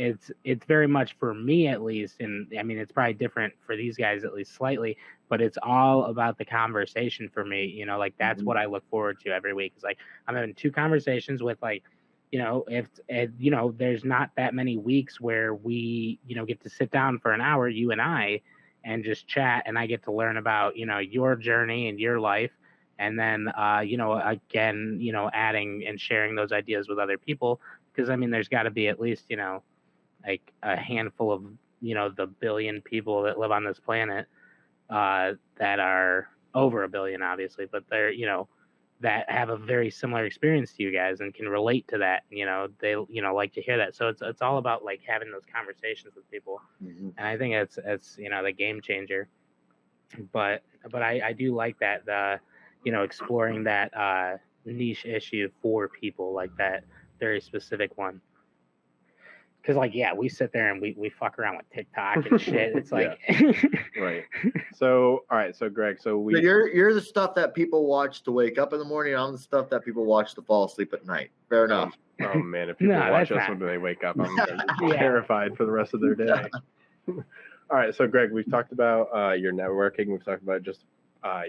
very much, for me at least, and it's probably different for these guys at least slightly, but it's all about the conversation for me, like that's what I look forward to every week. It's like, I'm having 2 conversations with, like, if there's not that many weeks where we, get to sit down for an hour, you and I, and just chat, and I get to learn about, your journey and your life. And then, again, adding and sharing those ideas with other people, because there's got to be at least, like a handful of, the billion people that live on this planet, that are over a billion, obviously, but they're, that have a very similar experience to you guys and can relate to that. They, like to hear that. So it's all about, like, having those conversations with people. And I think it's the game changer. But I do like that, exploring that niche issue for people, like that very specific one. Because, like, yeah, we sit there and we fuck around with TikTok and shit. It's like, right. So, all right. So, Greg, so you're the stuff that people watch to wake up in the morning. I'm the stuff that people watch to fall asleep at night. Fair enough. Oh man, if people watch us when they wake up, I'm terrified for the rest of their day. All right. So, Greg, we've talked about your networking. We've talked about just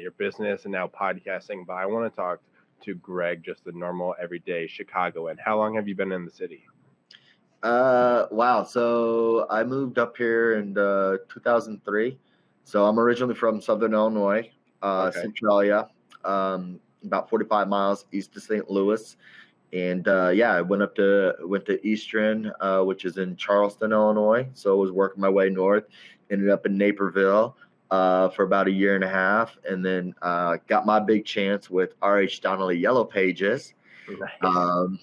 your business and now podcasting. But I want to talk to Greg, just the normal, everyday Chicagoan. How long have you been in the city? Wow. So I moved up here in 2003. So I'm originally from Southern Illinois, Centralia, about 45 miles east of St. Louis. And I went to Eastern, which is in Charleston, Illinois. So I was working my way north, ended up in Naperville for about a year and a half, and then got my big chance with R.H. Donnelly Yellow Pages. Nice.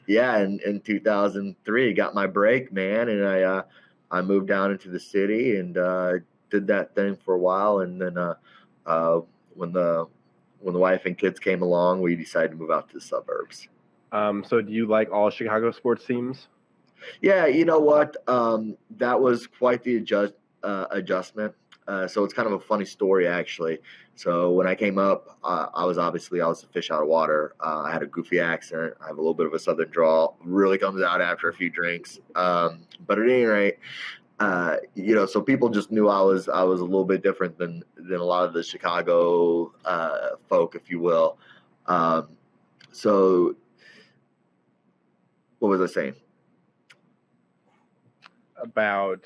In 2003, got my break, man, and I moved down into the city and did that thing for a while, and then when the wife and kids came along, we decided to move out to the suburbs. So do you like all Chicago sports teams? Yeah, you know what? That was quite the adjustment. So it's kind of a funny story, actually. So when I came up, I was a fish out of water. I had a goofy accent. I have a little bit of a southern drawl. Really comes out after a few drinks. But at any rate, so people just knew I was a little bit different than a lot of the Chicago folk, if you will. So what was I saying? about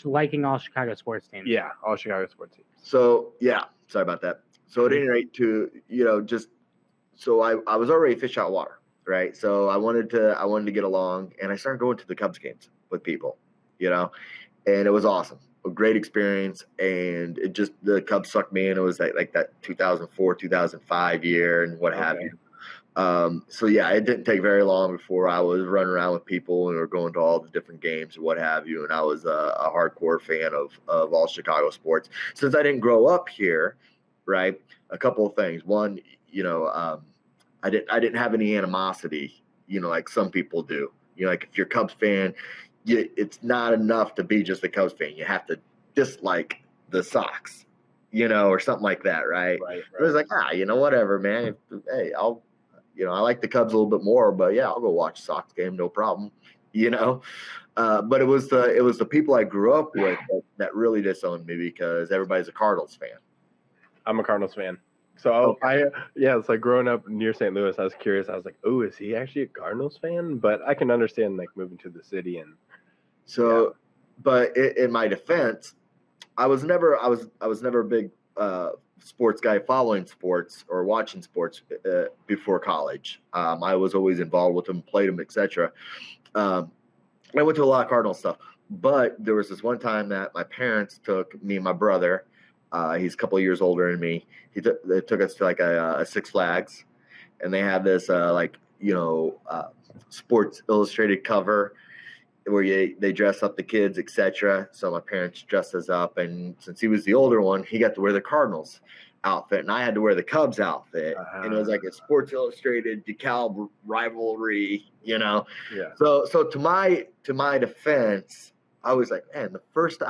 liking all Chicago sports teams. yeah, all Chicago sports teams. So yeah, sorry about that. So at any rate, so I was already fish out of water, right? So I wanted to get along, and I started going to the Cubs games with people, and it was awesome, a great experience. And the Cubs sucked me in. It was like that 2004, 2005 year, and what have you. So yeah, it didn't take very long before I was running around with people and we were going to all the different games and what have you. And I was a hardcore fan of all Chicago sports. Since I didn't grow up here, right? A couple of things. One, I didn't have any animosity, like some people do. Like if you're a Cubs fan, it's not enough to be just a Cubs fan. You have to dislike the Sox, or something like that, right? Right. It was like, whatever, man. Hey, I like the Cubs a little bit more, but yeah, I'll go watch a Sox game, no problem. But it was the people I grew up with that really disowned me because everybody's a Cardinals fan. I'm a Cardinals fan. So it's like growing up near St. Louis, I was curious. I was like, oh, is he actually a Cardinals fan? But I can understand like moving to the city and so. Yeah. But in my defense, I was never a big sports guy following sports or watching sports before college. I was always involved with them, played them, etc. I went to a lot of Cardinal stuff, but there was this one time that my parents took me and my brother. He's a couple of years older than me. They took us to like a Six Flags, and they had this Sports Illustrated cover where they dress up the kids, etc. So my parents dressed us up, and since he was the older one, he got to wear the Cardinals outfit, and I had to wear the Cubs outfit. And it was like a Sports Illustrated DeKalb rivalry, Yeah. So to my defense, I was like, man, the first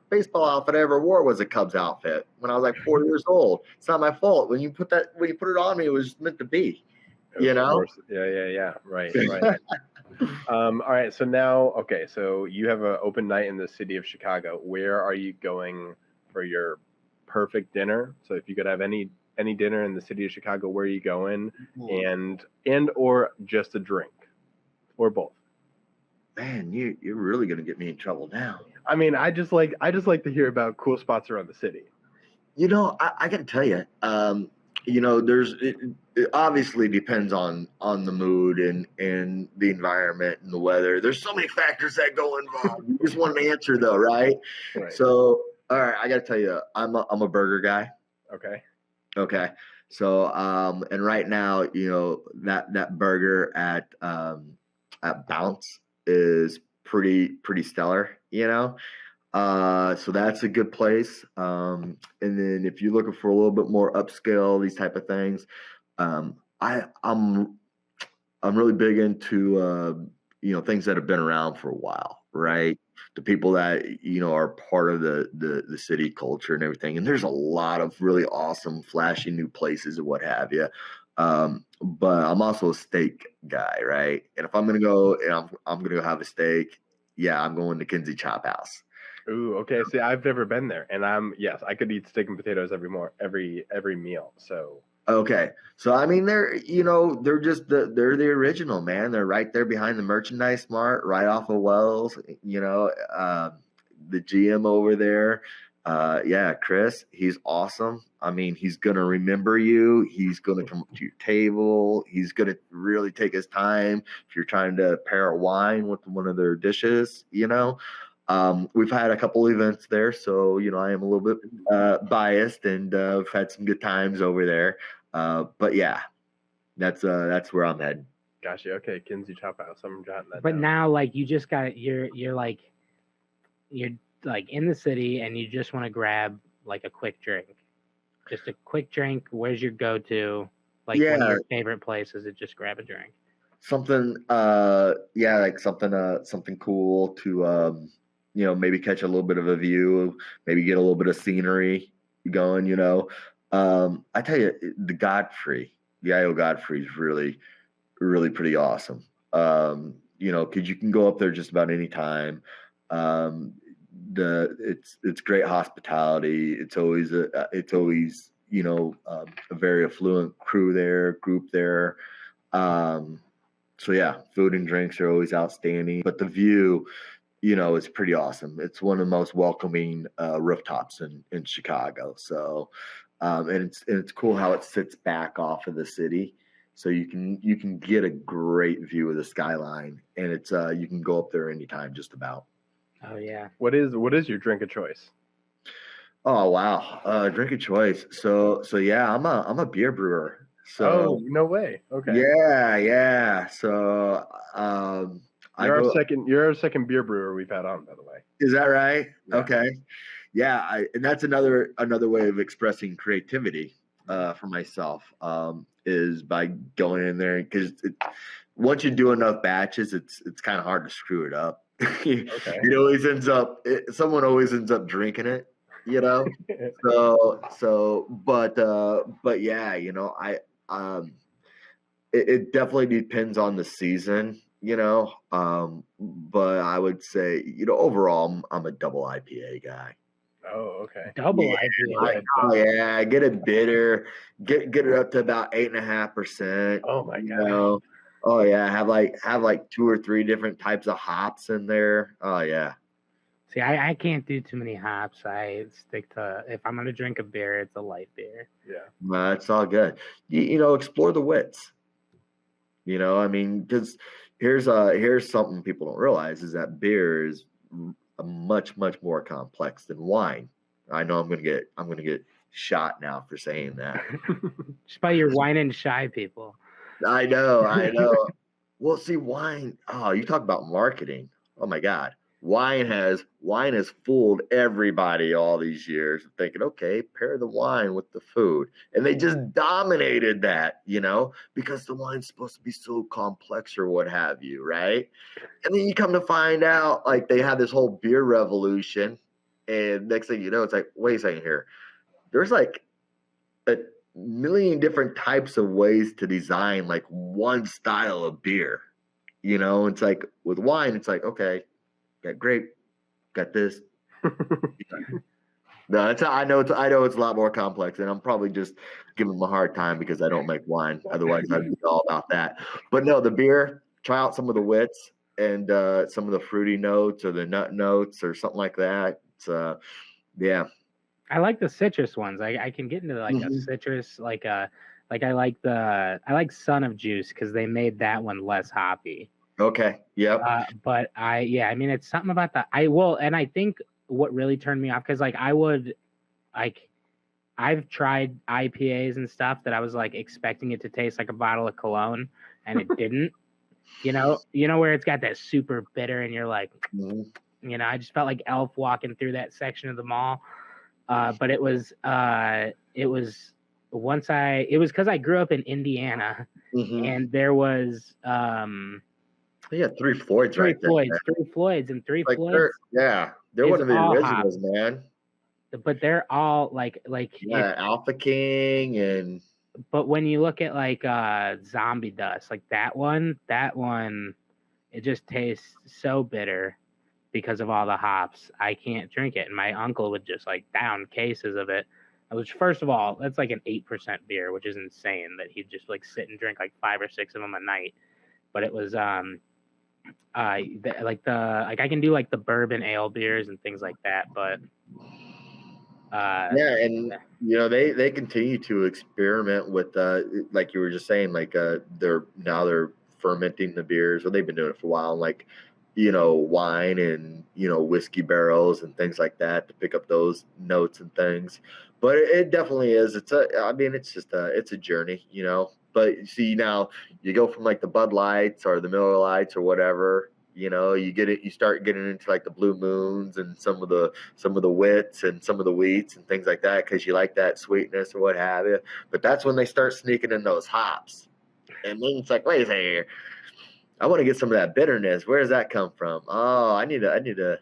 baseball outfit I ever wore was a Cubs outfit when I was like 4 years old. It's not my fault. When you put it on me, it was meant to be. Yeah. Right. All right. So now, okay. So you have an open night in the city of Chicago. Where are you going for your perfect dinner? So if you could have any dinner in the city of Chicago, where are you going? And or just a drink, or both? Man, you're really gonna get me in trouble now. I mean, I just like to hear about cool spots around the city. I got to tell you, it obviously depends on the mood and the environment and the weather. There's so many factors that go involved. You just want an answer though, right? So, all right, I got to tell you, I'm a burger guy. Okay. So, and right now, that burger at Bounce is pretty stellar, So that's a good place. And then if you're looking for a little bit more upscale, these type of things, I'm really big into things that have been around for a while, right? The people that are part of the city culture and everything. And there's a lot of really awesome, flashy new places and what have you. But I'm also a steak guy, right? And if I'm gonna go and I'm gonna go have a steak, yeah, I'm going to Kinsey Chop House. Ooh, okay. See, I've never been there, and I could eat steak and potatoes every meal. So okay, so I mean, they're they're the original, man. They're right there behind the Merchandise Mart, right off of Wells. The GM over there, Chris, he's awesome. I mean, he's gonna remember you. He's gonna come up to your table. He's gonna really take his time if you're trying to pair a wine with one of their dishes. We've had a couple events there, so I am a little bit biased, and I've had some good times over there. But yeah, that's where I'm heading. Gotcha. Okay, Kinsey Chop House. I'm jotting that But down. now, like, you just got you're like in the city, and you just want to grab like a quick drink. Just a quick drink. Where's your go-to? Like one of your favorite places to just grab a drink. Something, like something cool to maybe catch a little bit of a view, maybe get a little bit of scenery going. I tell you, the I.O. Godfrey is really, really pretty awesome. Because you can go up there just about any time. It's great hospitality. It's always a very affluent group there. So yeah, food and drinks are always outstanding, but the view, is pretty awesome. It's one of the most welcoming rooftops in Chicago. So, and it's cool how it sits back off of the city, so you can get a great view of the skyline, and it's you can go up there anytime, just about. Oh yeah. What is your drink of choice? Oh wow, drink of choice. So yeah, I'm a beer brewer. So No way. Okay. yeah. So I You're our go. second beer brewer we've had on, by the way. Is that right? Yeah. Okay. Yeah, and that's another way of expressing creativity for myself, is by going in there, because once you do enough batches, it's kind of hard to screw it up. Okay. Someone always ends up drinking it, but yeah, it definitely depends on the season, but I would say, overall, I'm a double IPA guy. Oh, okay. Double Yeah, IPA. Oh yeah, get it bitter, get it up to about 8.5%. Oh my god. Oh yeah, have like 2 or 3 different types of hops in there. Oh yeah. See, I can't do too many hops. I stick to, if I'm gonna drink a beer, it's a light beer. Yeah. It's all good. Explore the wits. Because here's something people don't realize, is that beer is a much more complex than wine. I know I'm gonna get shot now for saying that. Just by your wine and shy people. I know. Well, see, wine. Oh, you talk about marketing. Oh my God, wine has fooled everybody all these years, thinking, okay, pair the wine with the food, and they just dominated that, because the wine's supposed to be so complex or what have you, right? And then you come to find out, like, they had this whole beer revolution, and next thing you know, it's like, wait a second here, there's like a million different types of ways to design like one style of beer. It's like with wine, it's like, okay, got grape, got this. No, I know it's a lot more complex, and I'm probably just giving them a hard time because I don't make wine. Otherwise, I'd be all about that. But no, the beer, try out some of the wits and some of the fruity notes or the nut notes or something like that. It's yeah. I like the citrus ones. I can get into like a citrus, like I like Son of Juice, because they made that one less hoppy. Okay. Yep. But it's something about and I think what really turned me off, because I've tried IPAs and stuff that I was like expecting it to taste like a bottle of cologne, and it didn't. Where it's got that super bitter, and you're like, I just felt like Elf walking through that section of the mall. But it was because I grew up in Indiana, and there was yeah, Three Floyds, Three Floyds, and Three Floyds. They're one of the originals, man. But they're all like Alpha King, and but when you look at like Zombie Dust, like that one, it just tastes so bitter because of all the hops. I can't drink it. And my uncle would just like down cases of it. Which, first of all, that's like an 8% beer, which is insane that he'd just like sit and drink like 5 or 6 of them a night. But it was I can do like the bourbon ale beers and things like that, but they continue to experiment with like you were just saying, like they're fermenting the beers, or they've been doing it for a while, like wine and whiskey barrels and things like that to pick up those notes and things. But it definitely is. It's a journey, But you see, now you go from like the Bud Lights or the Miller Lights or whatever, you start getting into like the Blue Moons and some of the wits and some of the wheats and things like that, because you like that sweetness or what have you. But that's when they start sneaking in those hops, and then it's like, wait a second here, I want to get some of that bitterness. Where does that come from? Oh, I need to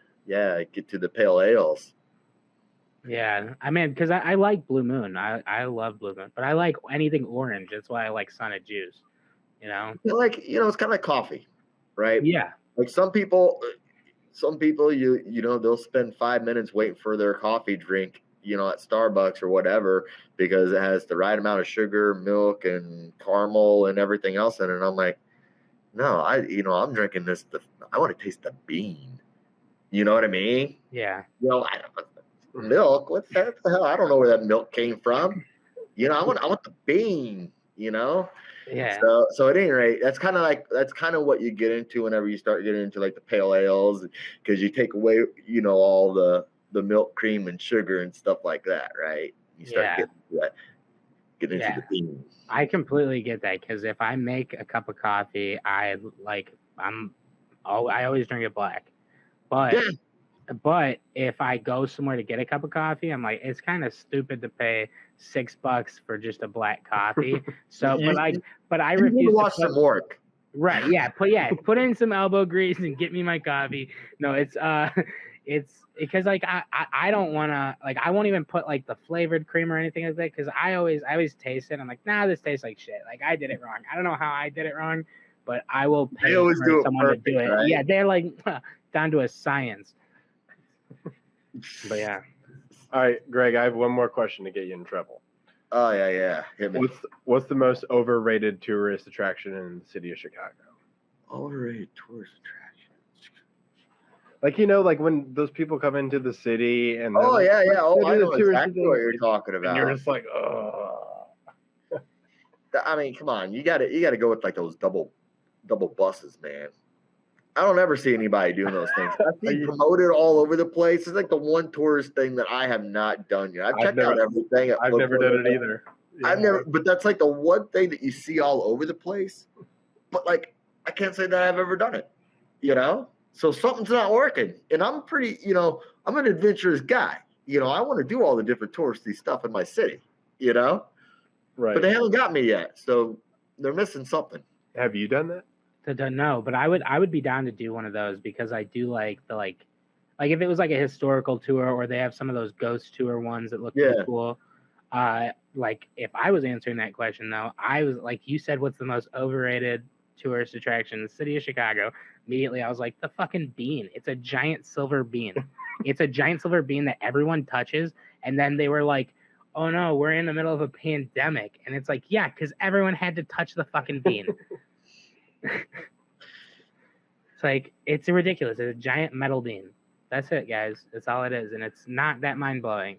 get to the pale ales. Yeah, because I like Blue Moon. I love Blue Moon, but I like anything orange. That's why I like Son of Juice. Like it's kind of like coffee, right? Yeah. Like some people, they'll spend 5 minutes waiting for their coffee drink, at Starbucks or whatever, because it has the right amount of sugar, milk, and caramel and everything else in it. And I'm like, No, I'm drinking this. I want to taste the bean. You know what I mean? Yeah. Milk. What the hell? I don't know where that milk came from. I want the bean. Yeah. So at any rate, that's kind of what you get into whenever you start getting into like the pale ales, because you take away all the milk, cream, and sugar and stuff like that, right? You start getting into the bean. I completely get that, because if I make a cup of coffee, I always drink it black. But if I go somewhere to get a cup of coffee, I'm like, it's kind of stupid to pay $6 for just a black coffee. So, but I refuse to watch some work. Right? Yeah. Put in some elbow grease and get me my coffee. No, it's because like I don't want to, like, I won't even put like the flavored cream or anything like that, because I always taste it. I'm like, nah, this tastes like shit. Like, I did it wrong. I don't know how I did it wrong, but I will pay for someone to do it. Right? Yeah, they're like down to a science. But yeah. All right, Greg, I have one more question to get you in trouble. Oh yeah. Hit me. What's the most overrated tourist attraction in the city of Chicago? Overrated tourist attraction. Like, like when those people come into the city and yeah. Oh, I know exactly what you're talking about. And you're just like, oh. I mean, come on, you got to go with like those double buses, man. I don't ever see anybody doing those things. I see promoted all over the place. It's like the one tourist thing that I have not done yet. I've checked out everything. I've never done it either. Yeah. But that's like the one thing that you see all over the place. But like, I can't say that I've ever done it, So something's not working. And I'm pretty, I'm an adventurous guy. I want to do all the different touristy stuff in my city, Right. But they haven't got me yet. So they're missing something. Have you done that? No, but I would be down to do one of those, because I do like the like if it was like a historical tour, or they have some of those ghost tour ones that look pretty cool. Like, if I was answering that question though, I was like, you said, what's the most overrated tourist attraction in the city of Chicago? Immediately I was like, the fucking bean. It's a giant silver bean. It's a giant silver bean that everyone touches. And then they were like, oh no, we're in the middle of a pandemic. And it's like, yeah, because everyone had to touch the fucking bean. It's like, it's ridiculous. It's a giant metal bean. That's it, guys. That's all it is, and it's not that mind blowing.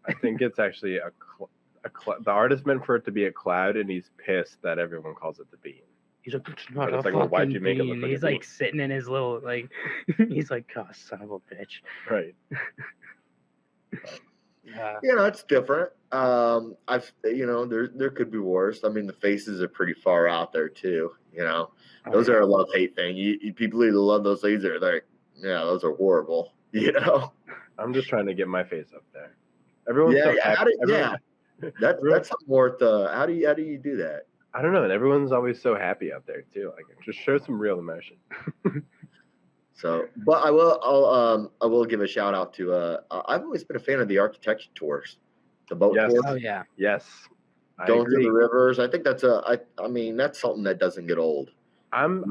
I think it's actually the artist meant for it to be a cloud, and he's pissed that everyone calls it the bean. He's like, it's not a like, well, why'd you make it bean. look like He's a like bean? sitting in his little like. He's like, oh, son of a bitch. Right. It's different. There could be worse. I mean, the faces are pretty far out there too. Those are a love-hate thing. You people either love those things or they're like, yeah, those are horrible. I'm just trying to get my face up there. Everyone's so happy. That's something worth. How do you do that? I don't know. And everyone's always so happy out there too. Like, just show some real emotion. So, but I will give a shout out to. I've always been a fan of the architecture tours, the boat tours. Oh yeah. Yes. Going through the rivers. I think that's I mean, that's something that doesn't get old. I'm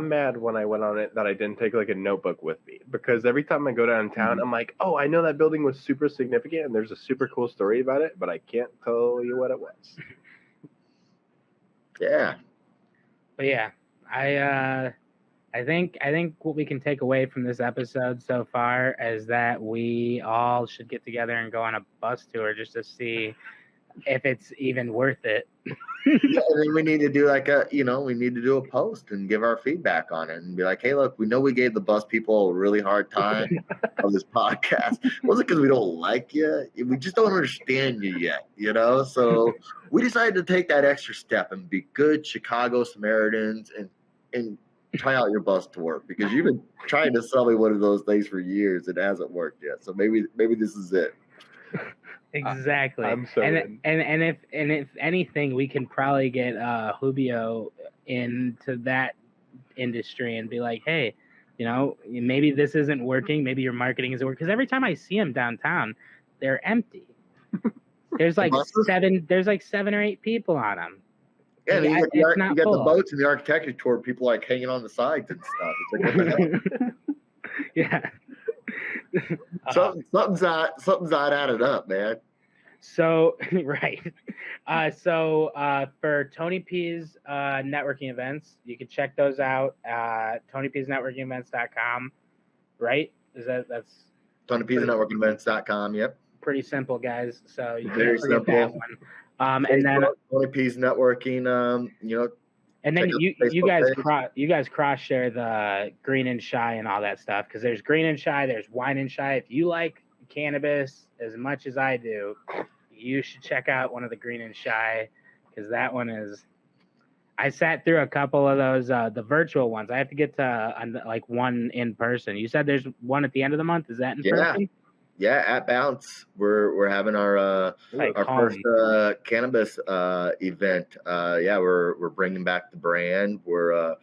mad when I went on it that I didn't take like a notebook with me, because every time I go downtown, I'm like, oh, I know that building was super significant and there's a super cool story about it, but I can't tell you what it was. Yeah. But yeah, I think what we can take away from this episode so far is that we all should get together and go on a bus tour just to see if it's even worth it. And then we need to do a post and give our feedback on it and be like, hey, look, we know we gave the bus people a really hard time on this podcast. It wasn't because we don't like you. We just don't understand you yet, So we decided to take that extra step and be good Chicago Samaritans and try out your bus tour, because you've been trying to sell me one of those things for years. It hasn't worked yet. So maybe this is it. Exactly. I'm so and if anything, we can probably get Hubio into that industry and be like, hey, maybe this isn't working. Maybe your marketing isn't working. Because every time I see them downtown, they're empty. There's like seven or eight people on them. Yeah, and you got the boats and the architecture tour, people like hanging on the sides and stuff. It's like, what the hell? Yeah. Something's not adding up, man. So right. For Tony P's networking events, you can check those out at TonyP'sNetworkingEvents.com. Right? That's TonyP'sNetworkingEvents.com. Yep. pretty simple, guys. So you Very can't forget that simple. one. And then Tony P's Networking. and then check out you the you Facebook guys page. you guys cross share the Green and Shy and all that stuff, because there's Green and Shy, there's Wine and Shy. If you like cannabis as much as I do, you should check out one of the Green and Shy, because that one is. I sat through a couple of those, the virtual ones. I have to get to like one in person. You said there's one at the end of the month. Is that in person? Yeah, at Bounce, we're having our first cannabis event. We're bringing back the brand. We're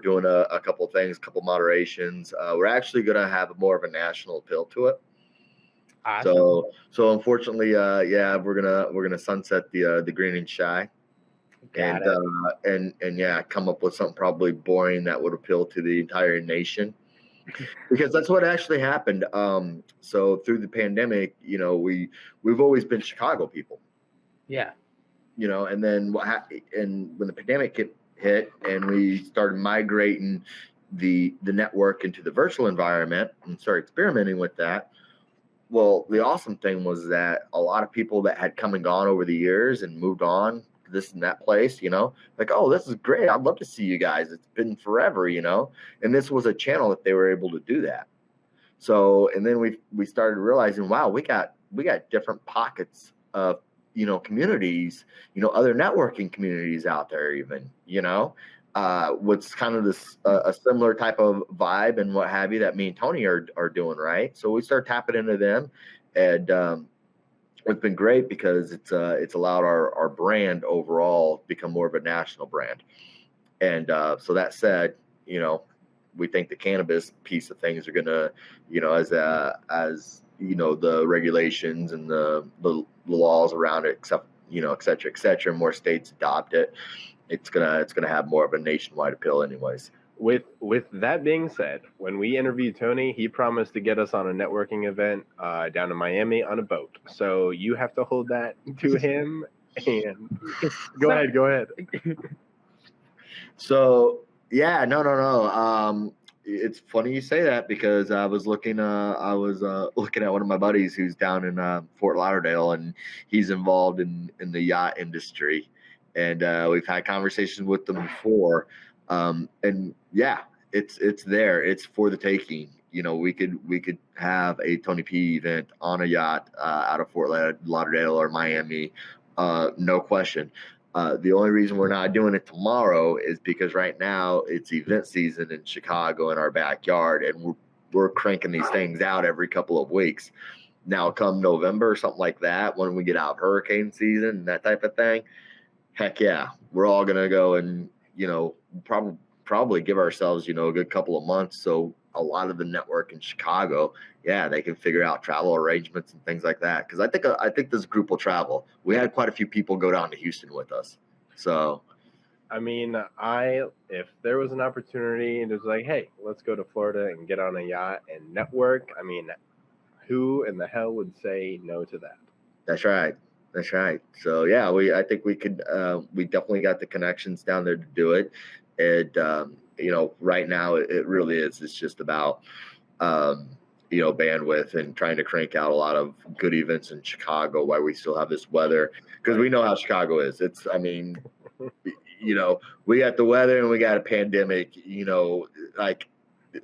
doing a couple things, couple moderations. We're actually going to have more of a national appeal to it. Awesome. So unfortunately, we're gonna sunset the Green and Shy. Got and come up with something probably boring that would appeal to the entire nation, because that's what actually happened. So through the pandemic, we've always been Chicago people. Yeah. And then and when the pandemic hit and we started migrating the network into the virtual environment and started experimenting with that. Well, the awesome thing was that a lot of people that had come and gone over the years and moved on this and that place, like, oh, this is great. I'd love to see you guys. It's been forever, and this was a channel that they were able to do that. So, and then we started realizing, wow, we got different pockets of, communities, other networking communities out there even, what's kind of this a similar type of vibe and what have you that me and Tony are doing, right? So we start tapping into them, and it's been great because it's allowed our brand overall become more of a national brand. And so that said, we think the cannabis piece of things are gonna, as the regulations and the laws around it, except et cetera, more states adopt it. It's gonna have more of a nationwide appeal, anyways. With that being said, when we interviewed Tony, he promised to get us on a networking event down in Miami on a boat. So you have to hold that to him. And go ahead. So yeah, no. It's funny you say that, because I was looking at one of my buddies who's down in Fort Lauderdale, and he's involved in the yacht industry, and we've had conversations with them before, and yeah, it's there. It's for the taking. We could have a Tony P event on a yacht out of Fort Lauderdale or Miami, no question. The only reason we're not doing it tomorrow is because right now it's event season in Chicago in our backyard, and we're cranking these things out every couple of weeks. Now, come November or something like that, when we get out of hurricane season and that type of thing, heck yeah, we're all gonna go and probably give ourselves a good couple of months, so a lot of the network in Chicago, they can figure out travel arrangements and things like that. Because I think this group will travel. We had quite a few people go down to Houston with us. So, I mean, if there was an opportunity and it was like, hey, let's go to Florida and get on a yacht and network, I mean, who in the hell would say no to that? That's right. So yeah, I think we could. We definitely got the connections down there to do it, and right now it really is. It's just about bandwidth and trying to crank out a lot of good events in Chicago while we still have this weather, because we know how Chicago is. We got the weather and we got a pandemic, like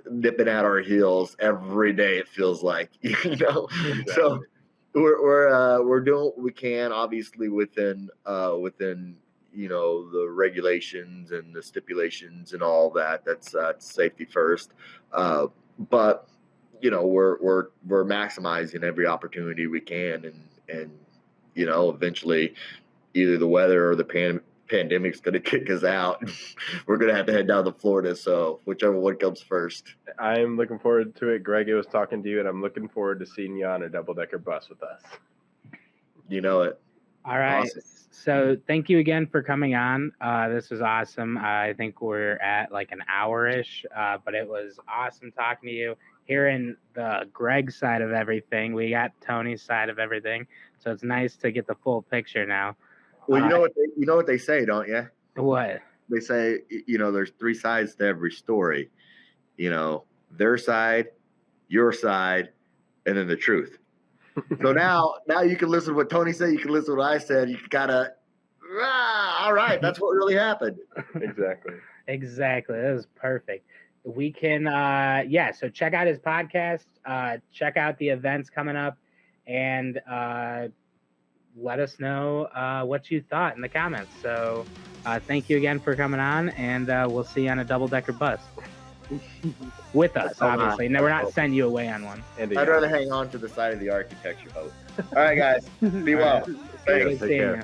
nipping at our heels every day, it feels like, Exactly. So we're doing what we can, obviously within the regulations and the stipulations and all that. That's safety first, but we're maximizing every opportunity we can, and eventually either the weather or the pandemic's going to kick us out. We're going to have to head down to Florida, so whichever one comes first. I'm looking forward to it. Greg, it was talking to you, and I'm looking forward to seeing you on a double-decker bus with us. You know it. All right. Awesome. So thank you again for coming on. This was awesome. I think we're at like an hour-ish, but it was awesome talking to you. hearing the Greg side of everything. We got Tony's side of everything. So it's nice to get the full picture now. Well, you know what they say, don't you? What? They say, there's 3 sides to every story. Their side, your side, and then the truth. So now you can listen to what Tony said. You can listen to what I said. You gotta, all right, that's what really happened. Exactly. That was perfect. We can, so check out his podcast, check out the events coming up, and let us know what you thought in the comments. So thank you again for coming on, and we'll see you on a double-decker bus. With us, obviously. No, we're not sending you away on one. I'd rather hang on to the side of the architecture boat. All right, guys. Be well. Good seeing you.